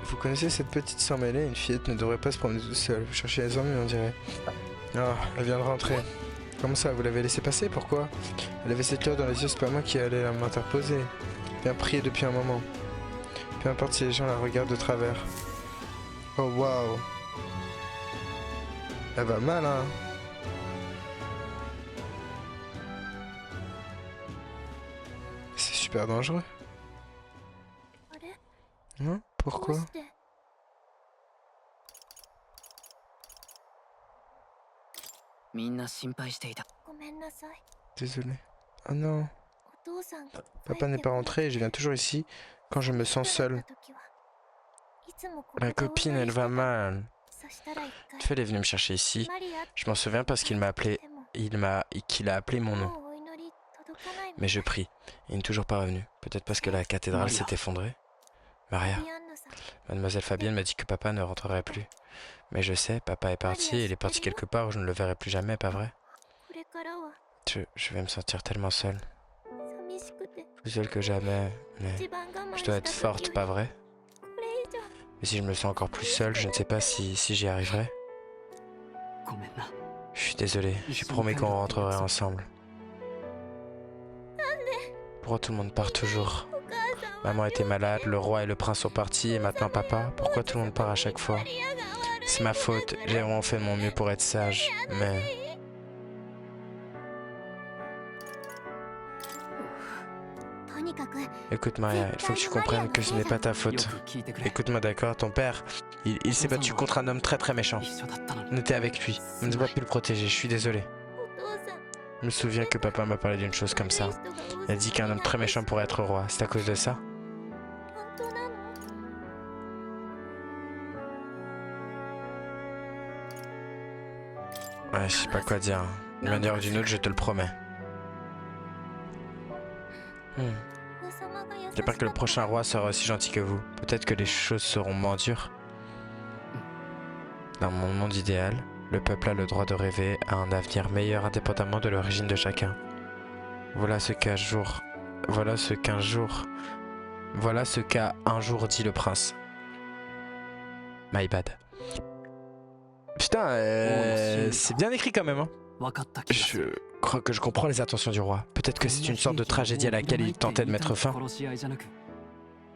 Vous connaissez cette petite sans mêlée? Une fillette ne devrait pas se promener toute seule. Vous cherchez les ennuis, on dirait. Ah, elle vient de rentrer. Comment ça, vous l'avez laissé passer? Pourquoi? Elle avait cette lueur dans les yeux, c'est pas moi qui allais m'interposer. Bien prier depuis un moment. Peu importe si les gens la regardent de travers. Oh waouh. Elle va mal, hein. C'est super dangereux. Hein? Pourquoi? Désolé. Oh non. Papa n'est pas rentré et je viens toujours ici quand je me sens seul. Ma copine, elle va mal. Une fois, elle est venue me chercher ici. Je m'en souviens parce qu'il m'a appelé. Qu'il a appelé mon nom. Mais je prie. Il n'est toujours pas revenu. Peut-être parce que la cathédrale s'est effondrée. Maria. Mademoiselle Fabienne m'a dit que papa ne rentrerait plus. Mais je sais, papa est parti et il est parti quelque part où je ne le verrai plus jamais, pas vrai? Je vais me sentir tellement seule. Plus seule que jamais, mais je dois être forte, pas vrai? Mais si je me sens encore plus seule, je ne sais pas si j'y arriverai. Je suis désolé, j'ai promis qu'on rentrerait ensemble. Pourquoi tout le monde part toujours? Maman était malade, le roi et le prince sont partis et maintenant papa, pourquoi tout le monde part à chaque fois? C'est ma faute, j'ai vraiment fait de mon mieux pour être sage, mais... Écoute Maria, il faut que tu comprennes que ce n'est pas ta faute. Écoute-moi d'accord, ton père, il s'est battu contre un homme très méchant. On était avec lui, on ne doit pas pu le protéger, je suis désolé. Je me souviens que papa m'a parlé d'une chose comme ça. Il a dit qu'un homme très méchant pourrait être roi, c'est à cause de ça? Ouais, je sais pas quoi dire. D'une manière ou d'une autre, je te le promets. J'espère que le prochain roi sera aussi gentil que vous. Peut-être que les choses seront moins dures. Dans mon monde idéal, le peuple a le droit de rêver à un avenir meilleur indépendamment de l'origine de chacun. Voilà ce qu'a un jour dit le prince. My bad. Putain, c'est bien écrit quand même, hein. Je crois que je comprends les intentions du roi. Peut-être que c'est une sorte de tragédie à laquelle il tentait de mettre fin.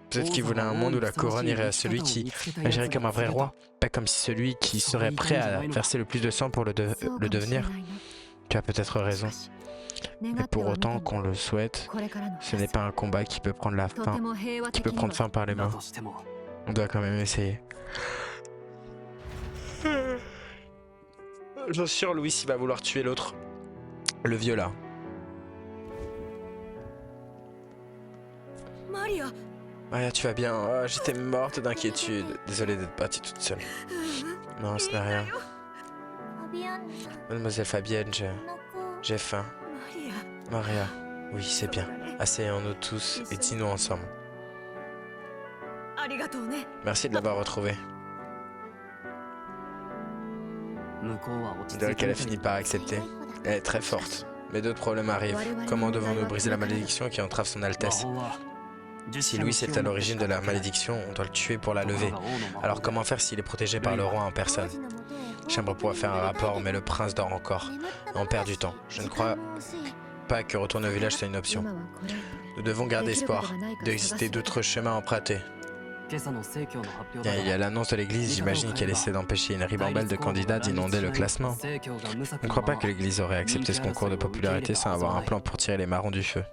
Peut-être qu'il voulait un monde où la couronne irait à celui qui agirait comme un vrai roi, pas comme si celui qui serait prêt à verser le plus de sang pour le devenir. Tu as peut-être raison. Mais pour autant qu'on le souhaite, ce n'est pas un combat qui peut prendre fin par les mains. On doit quand même essayer. J'en suis sûr, Louis, il va vouloir tuer l'autre. Le vieux là. Maria, tu vas bien? Oh, j'étais morte d'inquiétude. Désolée d'être partie toute seule. Non, ce n'est rien. Mademoiselle Fabienne, j'ai faim. Maria, oui, c'est bien. Asseyons-nous tous et dînons ensemble. Merci de l'avoir retrouvé. On dirait qu'elle a fini par accepter. Elle est très forte. Mais d'autres problèmes arrivent. Comment devons-nous briser la malédiction qui entrave son Altesse? Si Louis est à l'origine de la malédiction, on doit le tuer pour la lever. Alors comment faire s'il est protégé par le roi en personne? J'aimerais pouvoir faire un rapport, mais le prince dort encore. On perd du temps. Je ne crois pas que retourner au village soit une option. Nous devons garder espoir. Il doit exister d'autres chemins empruntés. Il y a l'annonce de l'église, j'imagine qu'elle essaie d'empêcher une ribambelle de candidats d'inonder le classement. Je ne crois pas que l'église aurait accepté ce concours de popularité sans avoir un plan pour tirer les marrons du feu.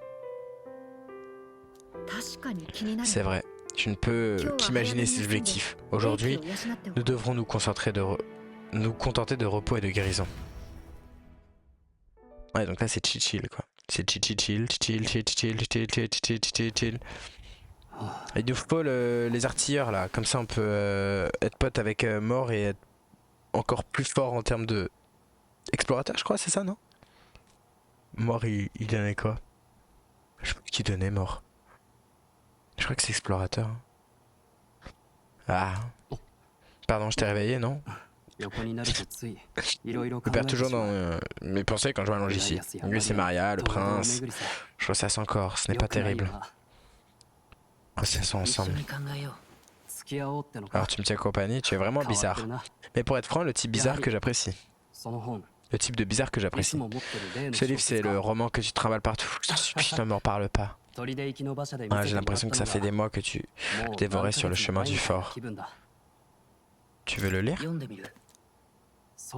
C'est vrai, Tu ne peux qu'imaginer ses objectifs. Aujourd'hui, nous devrons nous contenter de repos et de guérison. Ouais, donc là c'est chill quoi. C'est chill. Il nous faut les artilleurs là, comme ça on peut être pote avec Mort et être encore plus fort en termes de explorateur, je crois, c'est ça, non? Mort, il donnait quoi? Je sais pas qui donnait Mort. Je crois que c'est explorateur. Ah. Pardon, je t'ai réveillé, non? Je perds toujours dans mes pensées quand je m'allonge ici. Lui, c'est Maria, le prince. Je ressasse encore, ce n'est pas terrible. Ressassons ensemble. Alors tu me tiens compagnie, tu es vraiment bizarre. Mais pour être franc, le type bizarre que j'apprécie. Le type de bizarre que j'apprécie. Ce livre, c'est le roman que tu trimbales partout. Je t'en supplie, ne m'en parle pas. Ah, j'ai l'impression que ça fait des mois que tu dévorais sur le chemin du fort. Tu veux le lire? Si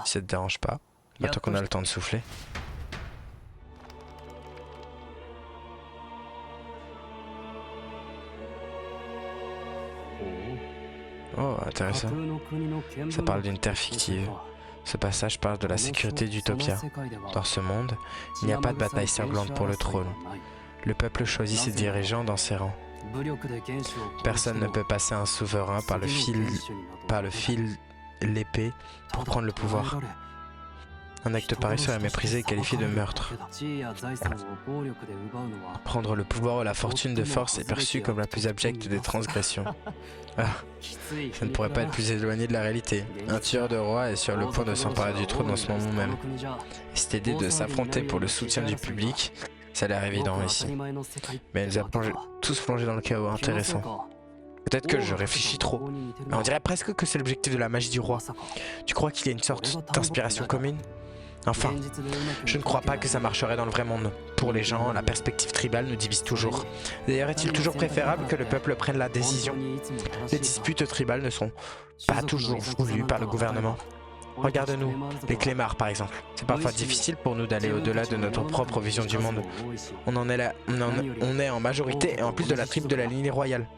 ça te dérange pas, maintenant qu'on a le temps de souffler. Oh, intéressant. Ça parle d'une terre fictive. Ce passage parle de la sécurité d'Utopia. Dans ce monde, il n'y a pas de bataille sanglante pour le trône. Le peuple choisit ses dirigeants dans ses rangs. Personne ne peut passer un souverain par le fil, l'épée, pour prendre le pouvoir. Un acte pareil serait méprisé et qualifié de meurtre. Prendre le pouvoir ou la fortune de force est perçu comme la plus abjecte des transgressions. Ah, ça ne pourrait pas être plus éloigné de la réalité. Un tueur de roi est sur le point de s'emparer du trône en ce moment même. Et cette idée de s'affronter pour le soutien du public, ça a l'air évident ici. Mais elle nous a tous plongés dans le chaos intéressant. Peut-être que je réfléchis trop. Mais on dirait presque que c'est l'objectif de la magie du roi. Tu crois qu'il y a une sorte d'inspiration commune ? Enfin, je ne crois pas que ça marcherait dans le vrai monde. Pour les gens, la perspective tribale nous divise toujours. D'ailleurs, est-il toujours préférable que le peuple prenne la décision? Les disputes tribales ne sont pas toujours voulues par le gouvernement. Regarde-nous, les clémards par exemple. C'est parfois difficile pour nous d'aller au-delà de notre propre vision du monde. On est en majorité et en plus de la tribu de la lignée royale.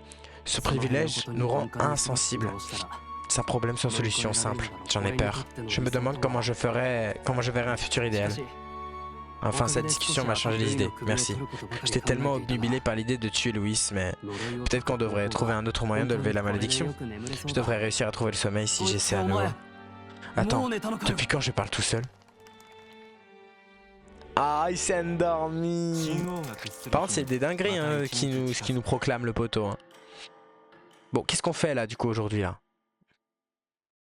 Ce privilège nous rend insensibles. C'est un problème sans solution simple. J'en ai peur. Je me demande comment je verrai un futur idéal. Enfin, cette discussion m'a changé les idées. Merci. J'étais tellement obnubilé par l'idée de tuer Louis, mais peut-être qu'on devrait trouver un autre moyen de lever la malédiction. Je devrais réussir à trouver le sommeil si j'essaie à nouveau. Attends, depuis quand je parle tout seul? Ah, il s'est endormi. Par contre, c'est des dingueries hein, qui nous proclame le poteau. Hein. Bon, qu'est-ce qu'on fait là, du coup, aujourd'hui là?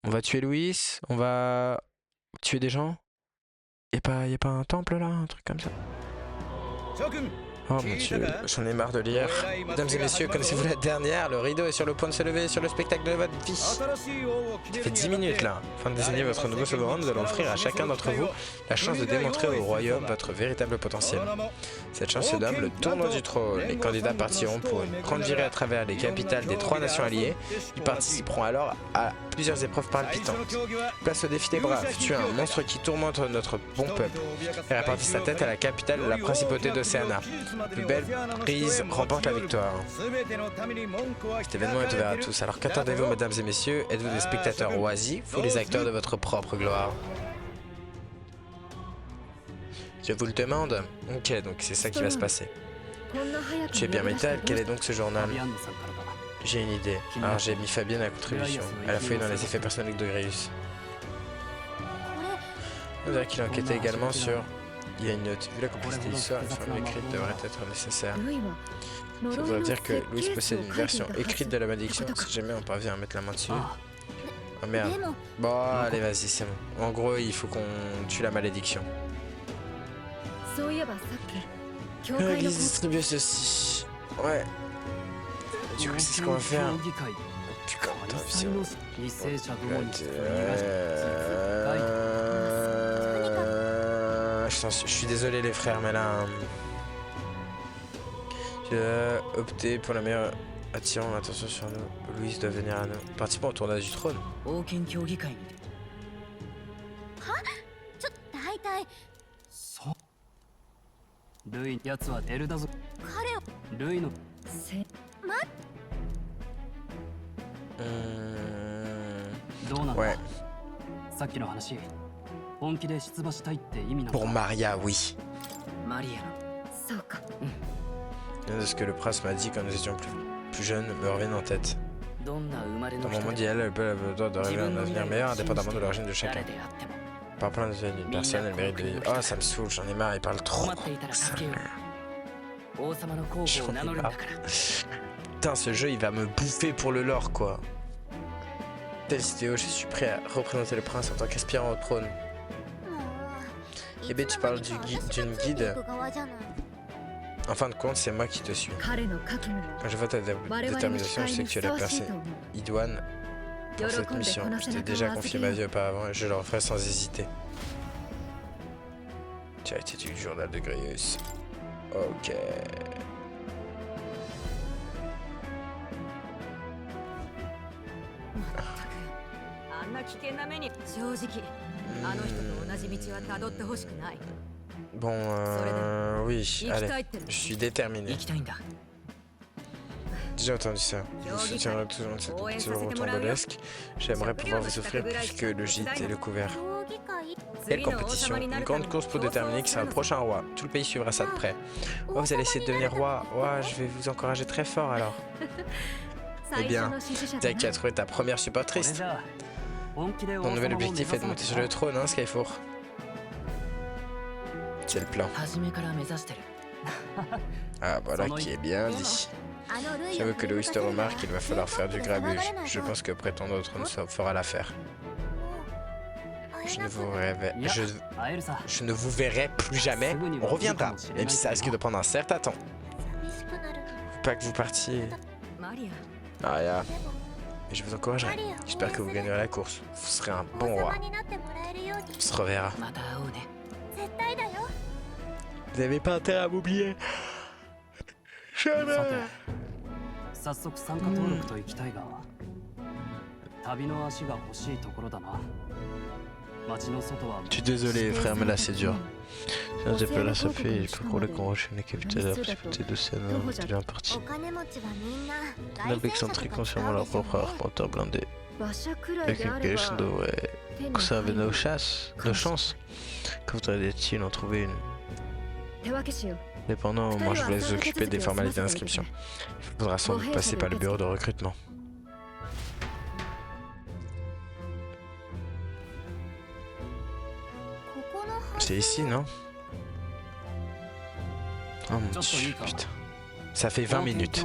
On va tuer Louis, on va tuer des gens. Y a pas un temple là, un truc comme ça? Oh mon dieu, j'en ai marre de lire. Mesdames et messieurs, connaissez-vous la dernière? Le rideau est sur le point de se lever sur le spectacle de votre vie. Ça fait 10 minutes là. Afin de désigner votre nouveau souverain, nous allons offrir à chacun d'entre vous la chance de démontrer au royaume votre véritable potentiel. Cette chance se nomme le tournoi du trône. Les candidats partiront pour une grande virée à travers les capitales des 3 nations alliées. Ils participeront alors à plusieurs épreuves palpitantes. Place au défi des braves, tuer un monstre qui tourmente notre bon peuple et répartit sa tête à la capitale de la principauté d'Océana. Plus belle prise remporte la victoire. Cet événement est ouvert à tous. Alors qu'attendez-vous, mesdames et messieurs? Êtes-vous des spectateurs oisifs ou les acteurs de votre propre gloire? Je vous le demande. Ok, donc c'est ça qui va se passer. Tu es bien métal, quel est donc ce journal? J'ai une idée. Alors j'ai mis Fabienne à la contribution. Elle a fouillé dans les effets personnels de Gréus. On dirait qu'il a enquêté également sur... Il y a une note. Vu la complexité de l'histoire, une forme écrite devrait être nécessaire. Ça voudrait dire que Louis possède une version écrite de la malédiction si jamais on parvient à mettre la main dessus. Oh merde. Bon, allez, vas-y, c'est bon. En gros, il faut qu'on tue la malédiction. L'église distribue ceci. Ouais. Du coup, c'est ce qu'on va faire. Putain, je suis désolé les frères, mais là... Tu dois opter pour la meilleure... Attirons l'attention sur nous. Louise doit venir à nous. Participons au tournoi du trône. Ouais. Pour Maria, oui. De ce que le prince m'a dit quand nous étions plus jeunes me reviennent en tête. Dans mon mondial, elle peut avoir le droit de rêver un avenir meilleur indépendamment de l'origine de chacun. Par plein d'une personne, elle mérite de vivre. Oh, ça me saoule, j'en ai marre, il parle trop. J'en ai marre. Putain, ce jeu, il va me bouffer pour le lore, quoi. Telle vidéo, je suis prêt à représenter le prince en tant qu'aspirant au trône. Eh bien, tu parles d'une guide. En fin de compte, c'est moi qui te suis. Quand je vois ta détermination, je sais que tu as percé idoine pour cette mission. Je t'ai déjà confié ma vie auparavant et je le referai sans hésiter. Tu as été du journal de Grius. Ok. Bon, oui, allez, je suis déterminé. J'ai entendu ça. Je vous soutiendrai toujours dans cette aventure rocambolesque. J'aimerais pouvoir vous offrir plus que le gîte et le couvert. Quelle compétition? Une grande course pour déterminer qui sera le prochain roi. Tout le pays suivra ça de près. Oh, vous allez essayer de devenir roi. Ouais, je vais vous encourager très fort alors. Eh bien, t'as qu'à trouver ta première supportrice. Mon nouvel objectif est de monter sur le trône, hein, Skyfour. C'est le plan. Ah, voilà qui est bien dit. J'avoue que Louis te remarque, il va falloir faire du grabuge. Je pense que prétendre au trône fera l'affaire. Je ne vous verrai plus jamais. On reviendra, même si ça risque de prendre un certain temps. Faut pas que vous partiez. Maria. Mais je vous encouragerai. J'espère que vous gagnerez la course. Vous serez un bon roi. On se reverra. Vous n'avez pas intérêt à m'oublier. Jamais. Je suis désolé, frère, mais là c'est dur. Sinon, j'ai pas la sapée et je peux courir qu'on enchaîne les capitales à la possibilité de scène de bien parti. Les excentriques ont sûrement leur propre arpenteur blindé. Avec une calèche, on devrait conserver nos chances. Que voudrait-il en trouver une? Cependant, moi je vous laisse occuper des formalités d'inscription. Il faudra sans doute passer par le bureau de recrutement. C'est ici, non? Oh mon dieu, putain. Ça fait 20 minutes.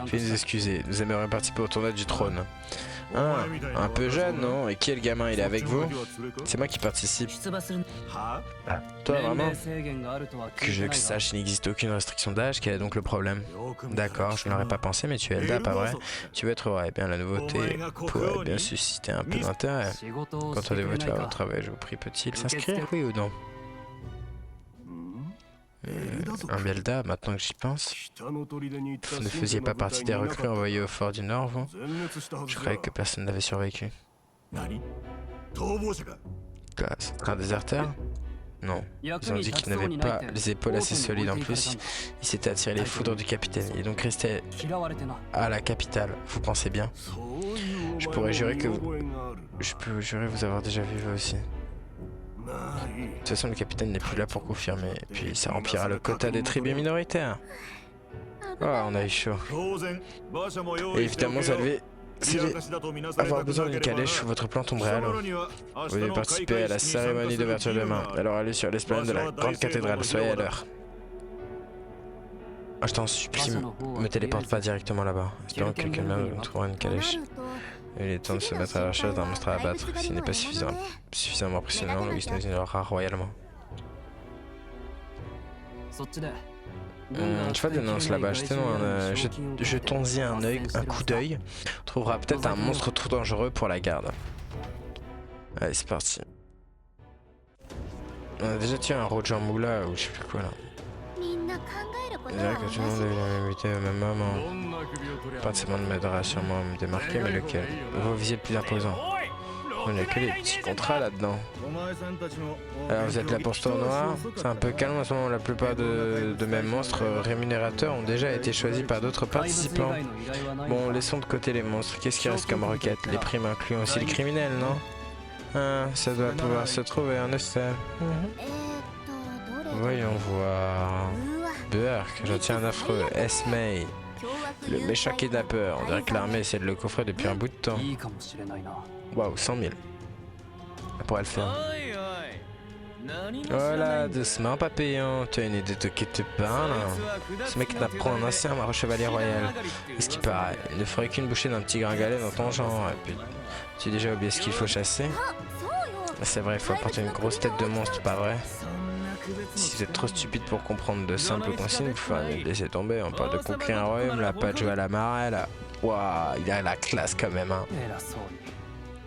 Veuillez nous excuser, nous aimerions participer au tournoi du trône. Ah, un peu jeune, non? Et qui est le gamin? Il est avec vous? C'est moi qui participe. Ah, toi, vraiment? Que je sache, il n'existe aucune restriction d'âge. Quel est donc le problème? D'accord, je ne l'aurais pas pensé, mais tu es Elda, pas vrai? Tu veux être roi? Eh bien, la nouveauté pourrait bien susciter un peu d'intérêt. Quand on dévote à votre travail, je vous prie, peut-il s'inscrire, oui ou non? Un Belda, maintenant que j'y pense. Vous ne faisiez pas partie des recrues envoyées au fort du Nord, vous? Je croyais que personne n'avait survécu. Classe. Un déserteur? Non. Ils ont dit qu'il n'avait pas les épaules assez solides. En plus, il s'était attiré les foudres du capitaine. Il est donc resté à la capitale. Vous pensez bien? Je pourrais jurer que vous... Je peux jurer vous avoir déjà vu vous aussi. De toute façon, le capitaine n'est plus là pour confirmer. Puis ça remplira le quota des tribus minoritaires. Oh, on a eu chaud. Et évidemment, vous allez avoir besoin d'une calèche ou votre plan tomberait à l'eau. Vous devez participer à la cérémonie d'ouverture demain. Alors allez sur l'esplanade de la grande cathédrale. Soyez à l'heure. Oh, je t'en supplie, me téléporte pas directement là-bas. Espérons que quelqu'un nous trouvera une calèche. Il est temps de se mettre à la recherche d'un monstre à abattre. S'il n'est pas suffisamment impressionnant, Louis nous ignorera royalement. Cheval de Nance là-bas, jetons-y un coup d'œil. On trouvera peut-être un monstre trop dangereux pour la garde. Allez, c'est parti. On a déjà tué un Roger Moula ou je sais plus quoi là. Je dirais que tout le monde a eu la même idée au même moment. Pas de ce monde m'aidera sûrement à me démarquer, mais lequel? Vos visiers le plus imposant. Il n'y a que des petits contrats là-dedans. Alors vous êtes là pour ce tournoi? C'est un peu calme en ce moment. La plupart de mes monstres rémunérateurs ont déjà été choisis par d'autres participants. Bon, laissons de côté les monstres. Qu'est-ce qui reste comme requête? Les primes incluent aussi les criminels, non? Ah, ça doit pouvoir se trouver en effet. Voyons voir. Burk, je tiens un affreux. Esmei, le méchant kidnappeur. On dirait que l'armée essaie de le coffrer depuis un bout de temps. Waouh, 100 000. Ça pourrait le faire. Voilà, doucement, papillon. Tu as une idée de qui tu parles? Ce mec n'apprend un ancien chevalier royal. Et ce qui paraît, il ne ferait qu'une bouchée d'un petit gringalet dans ton genre. Et puis, tu as déjà oublié ce qu'il faut chasser? C'est vrai, il faut apporter une grosse tête de monstre, pas vrai? Si vous êtes trop stupide pour comprendre de simples consignes, il faut laisser tomber. On parle de conquérir un royaume, là, pas de jouer à la marée, là. Waouh, il a la classe quand même, hein.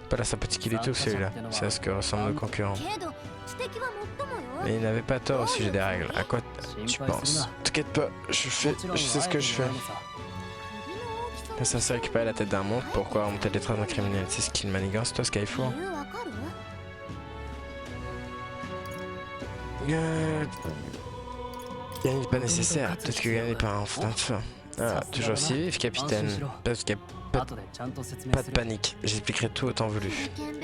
Pas la sympathique qu'il est tout, celui-là. C'est à ce que ressemblent nos concurrents. Mais il n'avait pas tort au sujet des règles. À quoi tu penses? T'inquiète pas, je sais ce que je fais. Ça c'est récupérer la tête d'un monstre, pourquoi remonter les traces d'un criminel? C'est ce qu'il manigance, toi, Skyfall? Gagner n'est pas nécessaire, peut-être que gagner par un fin de fin. Ah, toujours si vif, capitaine. Parce qu'il n'y a pas de panique, j'expliquerai tout autant voulu.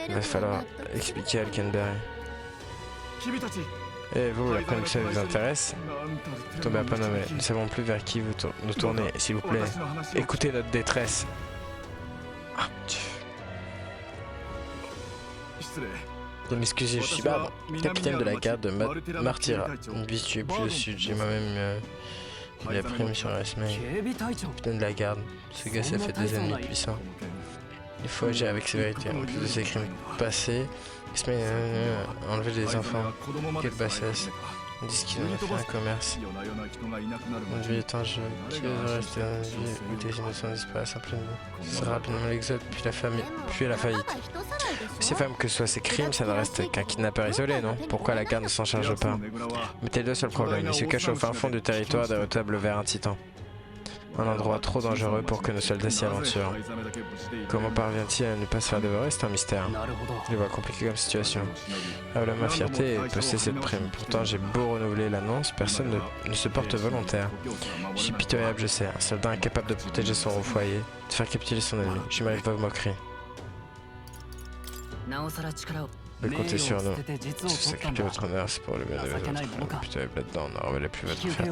Il va falloir expliquer à Alkenberry. Et vous, la que ça vous intéresse? Tombez à pas nommé, nous ne savons plus vers qui vous nous tournez, s'il vous plaît. Écoutez notre détresse. Ah, de m'excuser, je suis Barbe, capitaine de la garde de Martyra. Une vie tuée plus au sud, j'ai moi-même mis la prime sur la semaine. Capitaine de la garde, ce gars ça fait des ennemis puissants. Il faut agir avec sévérité, en plus de ses crimes passés. Il se met à enlever des enfants. Quelle bassesse. Ils disent qu'ils en ont fait un commerce. Mon Dieu, étanche, qui ose rester dans une vie où des innocents disparaissent en pleine vie. Ce sera rapidement l'exode, puis la faillite. Ces femmes, que ce soit ces crimes, ça ne reste qu'un kidnappeur isolé, non? Pourquoi la garde ne s'en charge pas? Mettez le seul problème, il se cache au fin fond du territoire des retables vers un titan. Un endroit trop dangereux pour que nos soldats s'y aventurent. Comment parvient-il à ne pas se faire dévorer? C'est un mystère. Je vois compliqué comme situation. Ah, voilà, ma fierté est de posséder cette prime. Pourtant, j'ai beau renouveler l'annonce, personne ne se porte volontaire. Je suis pitoyable, je sais. Un soldat incapable de protéger son foyer, de faire capituler son ennemi. Je m'arrive pas aux moqueries. Mais comptez sur nous. Sacrifiez votre honneur, c'est pour le bien de votre frère. Pitoyable là-dedans, ne révélez plus votre fierté.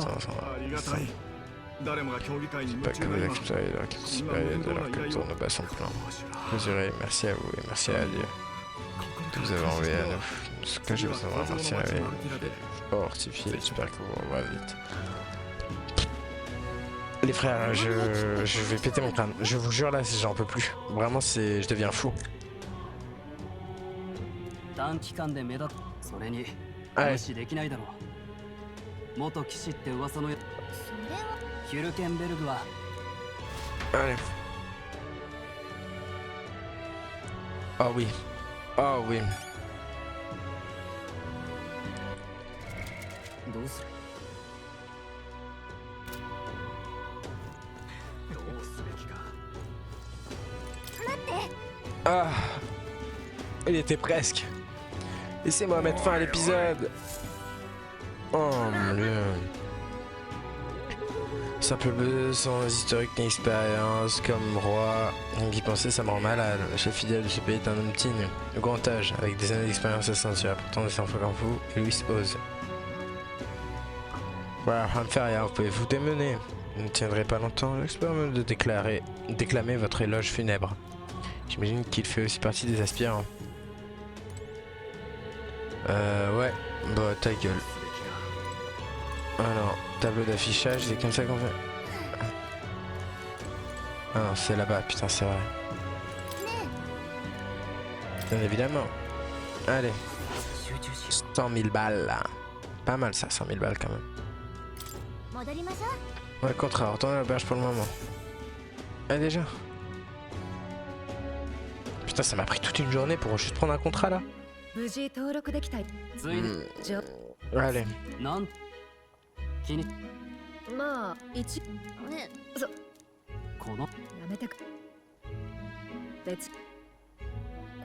C'est pas que vous accepteriez de l'enquête supérieure alors que tourne au bas son plan. Mesurez, merci à vous et merci à Dieu. Que vous avez envoyé à nous. Ce que je vous envoie remercier avec fortifié, j'espère que vous revoyez vite. Les frères, je vais péter mon crâne. Je vous jure là, j'en peux plus. Vraiment, je deviens fou. Allez. Allez. Oh oui. Oh oui. Ah. Il était presque. Laissez-moi mettre fin à l'épisode. Oh mon Dieu. Simple sans historique ni expérience, comme roi, qui pensait ça me rend malade. Le chef fidèle de ce pays est un homme digne, de grand âge, avec des années d'expérience à ceinture, pourtant des enfants comme vous, et Louis ose. Voilà, ne fait rien, vous pouvez vous démener. Vous ne tiendrez pas longtemps, j'espère même de déclamer votre éloge funèbre. J'imagine qu'il fait aussi partie des aspirants. Ouais, bah ta gueule. Alors, tableau d'affichage, c'est comme ça qu'on fait. Ah non, c'est là-bas, putain, c'est vrai. Bien évidemment. Allez. 100 000 balles, là. Pas mal ça, 100 000 balles quand même. Ouais, contraire, retournez à l'auberge pour le moment. Ah, déjà. Putain, ça m'a pris toute une journée pour juste prendre un contrat, là. Allez. まあ一ねこのやめてく別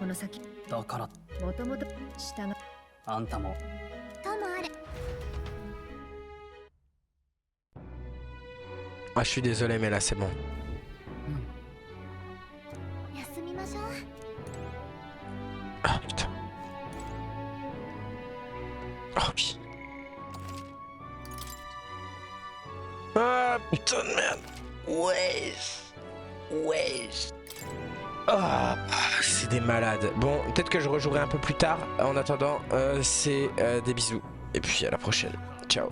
この先だからもともと下があんたもともあれ Ah, je suis désolé, mais là, c'est bon. 休みましょう Ah, putain. Oh, oui. Ah, putain de merde. Wesh. Ah, c'est des malades. Bon, peut-être que je rejouerai un peu plus tard. En attendant, c'est des bisous. Et puis à la prochaine. Ciao.